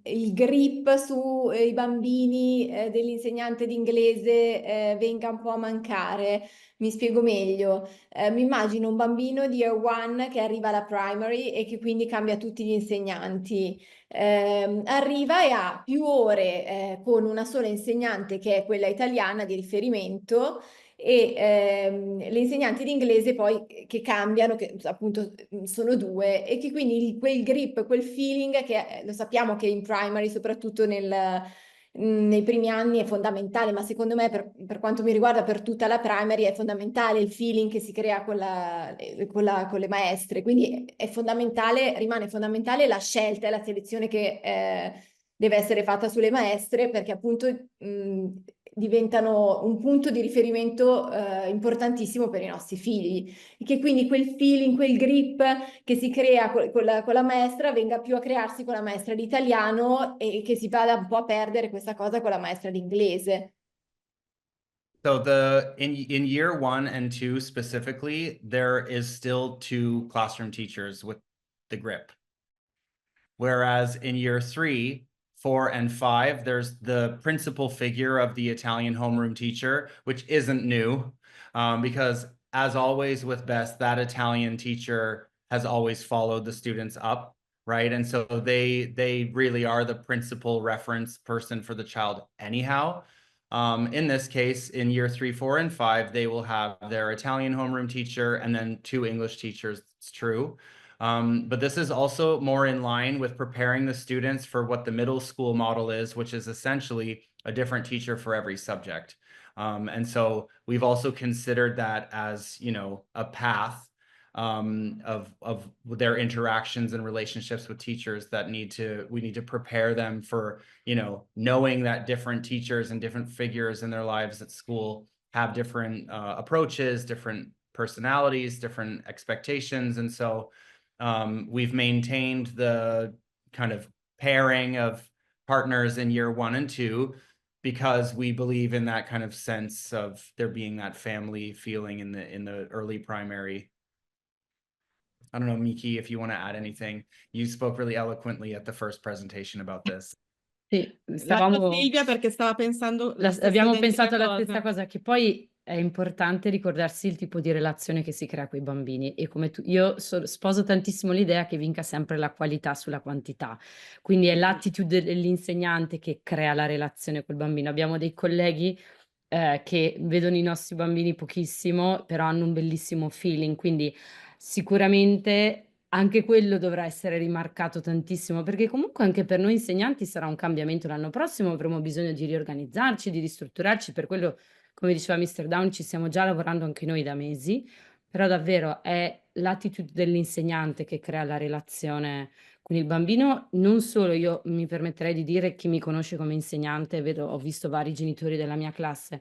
il grip sui bambini dell'insegnante d'inglese venga un po' a mancare? Mi spiego meglio. Mi immagino un bambino di year one che arriva alla primary e che quindi cambia tutti gli insegnanti. Arriva e ha più ore con una sola insegnante che è quella italiana di riferimento e le insegnanti di inglese poi che cambiano, che appunto sono 2 e che quindi quel grip, quel feeling che lo sappiamo che in primary, soprattutto nei primi anni è fondamentale, ma secondo me per quanto mi riguarda per tutta la primary è fondamentale il feeling che si crea con le maestre, quindi è fondamentale, rimane fondamentale la scelta e la selezione che deve essere fatta sulle maestre perché appunto diventano un punto di riferimento importantissimo per i nostri figli e che quindi quel feeling, quel grip che si crea con la maestra venga più a crearsi con la maestra di italiano e che si vada un po' a perdere questa cosa con la maestra di inglese. So in year 1 and 2 specifically, there is still 2 classroom teachers with the grip. Whereas in year 3, 4, and 5, there's the principal figure of the Italian homeroom teacher, which isn't new, because as always with BES, that Italian teacher has always followed the students up, right? And so they really are the principal reference person for the child anyhow. In this case, in year 3, 4, and 5, they will have their Italian homeroom teacher and then 2 English teachers. It's true. But this is also more in line with preparing the students for what the middle school model is, which is essentially a different teacher for every subject. And so we've also considered that as, you know, a path of their interactions and relationships with teachers that we need to prepare them for, you know, knowing that different teachers and different figures in their lives at school have different approaches, different personalities, different expectations. And so we've maintained the kind of pairing of partners in year 1 and 2 because we believe in that kind of sense of there being that family feeling in the early primary. I don't know, Miki, if you want to add anything. You spoke really eloquently at the first presentation about this. Sì, Lascio Silvia perché stava pensando la stessa abbiamo identica pensato la cosa. stessa cosa, che poi è importante ricordarsi il tipo di relazione che si crea con i bambini e come io sposo tantissimo l'idea che vinca sempre la qualità sulla quantità, quindi è l'attitude dell'insegnante che crea la relazione col bambino. Abbiamo dei colleghi che vedono i nostri bambini pochissimo, però hanno un bellissimo feeling, quindi sicuramente anche quello dovrà essere rimarcato tantissimo, perché comunque anche per noi insegnanti sarà un cambiamento l'anno prossimo, avremo bisogno di riorganizzarci, di ristrutturarci, per quello, come diceva Mr. Down, ci stiamo già lavorando anche noi da mesi, però davvero è l'attitude dell'insegnante che crea la relazione con il bambino. Non solo, io mi permetterei di dire, chi mi conosce come insegnante, ho visto vari genitori della mia classe,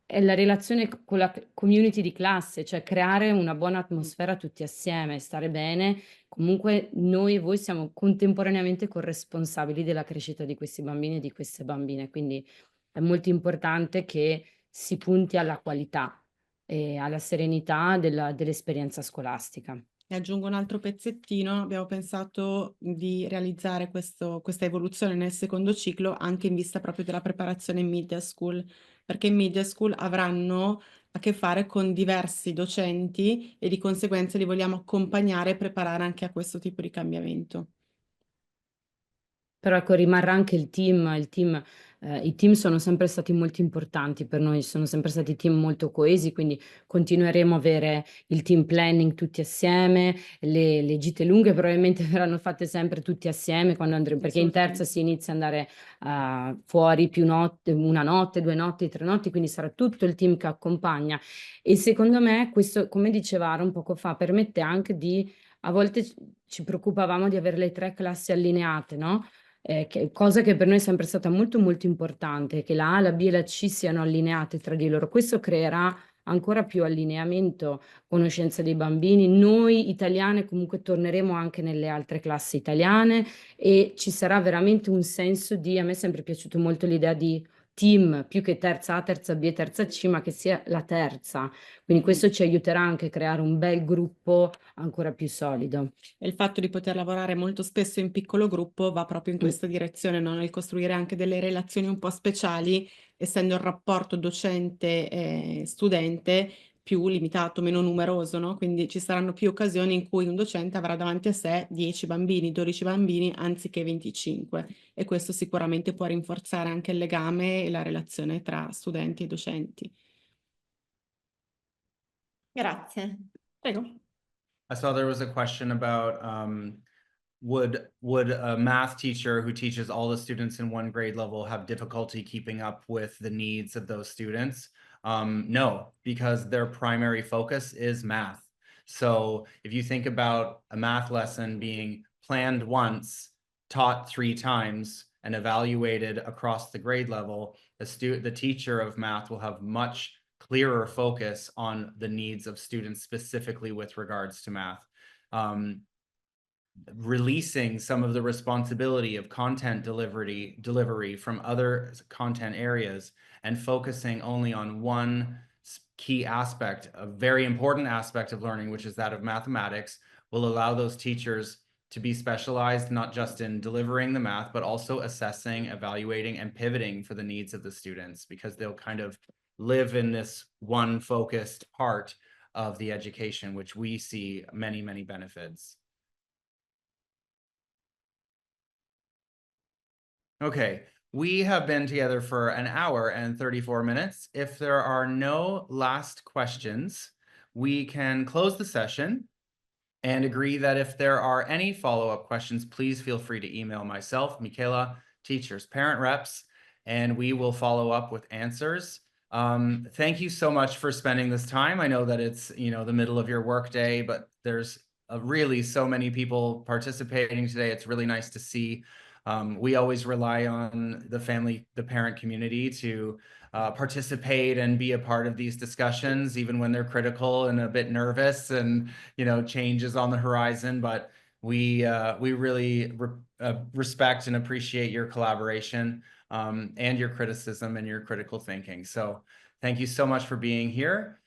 è la relazione con la community di classe, cioè creare una buona atmosfera tutti assieme, stare bene. Comunque noi e voi siamo contemporaneamente corresponsabili della crescita di questi bambini e di queste bambine, quindi è molto importante che si punti alla qualità e alla serenità dell'esperienza scolastica. E aggiungo un altro pezzettino, abbiamo pensato di realizzare questa evoluzione nel secondo ciclo anche in vista proprio della preparazione in media school, perché in media school avranno a che fare con diversi docenti e di conseguenza li vogliamo accompagnare e preparare anche a questo tipo di cambiamento. Però ecco, rimarrà anche il team, i team sono sempre stati molto importanti per noi, sono sempre stati team molto coesi, quindi continueremo a avere il team planning tutti assieme, le gite lunghe probabilmente verranno fatte sempre tutti assieme quando andremo, perché in terza si inizia ad andare fuori più notte, 1 notte, 2 notti, 3 notti, quindi sarà tutto il team che accompagna. E secondo me questo, come diceva Aaron poco fa, permette anche di, a volte ci preoccupavamo di avere le 3 classi allineate, no? Cosa che per noi è sempre stata molto molto importante, che la A, la B e la C siano allineate tra di loro. Questo creerà ancora più allineamento, conoscenza dei bambini. Noi italiane comunque torneremo anche nelle altre classi italiane e ci sarà veramente un senso di, a me è sempre piaciuto molto l'idea di team, più che terza A, terza B e terza C, ma che sia la terza. Quindi questo ci aiuterà anche a creare un bel gruppo ancora più solido. E il fatto di poter lavorare molto spesso in piccolo gruppo va proprio in questa direzione, no? Nel costruire anche delle relazioni un po' speciali, essendo il rapporto docente-studente più limitato, meno numeroso, no? Quindi ci saranno più occasioni in cui un docente avrà davanti a sé 10 bambini, 12 bambini, anziché 25. E questo sicuramente può rinforzare anche il legame e la relazione tra studenti e docenti. Grazie. Prego. I saw there was a question about would a math teacher who teaches all the students in one grade level have difficulty keeping up with the needs of those students? No, because their primary focus is math. So if you think about a math lesson being planned once, taught 3 times, and evaluated across the grade level, the teacher of math will have much clearer focus on the needs of students specifically with regards to math. Releasing some of the responsibility of content delivery from other content areas and focusing only on one key aspect, a very important aspect of learning, which is that of mathematics, will allow those teachers to be specialized not just in delivering the math, but also assessing, evaluating, and pivoting for the needs of the students, because they'll kind of live in this one focused part of the education, which we see many, many benefits. Okay, We have been together for an hour and 34 minutes. If there are no last questions, we can close the session and agree that if there are any follow-up questions, please feel free to email myself, Michaela, teachers, parent reps, and we will follow up with answers. Thank you so much for spending this time. I know that it's, you know, the middle of your workday, but there's really so many people participating today. It's really nice to see. We always rely on the parent community to participate and be a part of these discussions, even when they're critical and a bit nervous and, you know, change is on the horizon. But we really respect and appreciate your collaboration and your criticism and your critical thinking. So thank you so much for being here.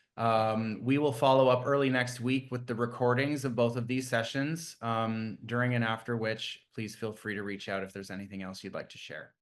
We will follow up early next week with the recordings of both of these sessions, during and after which, please feel free to reach out if there's anything else you'd like to share.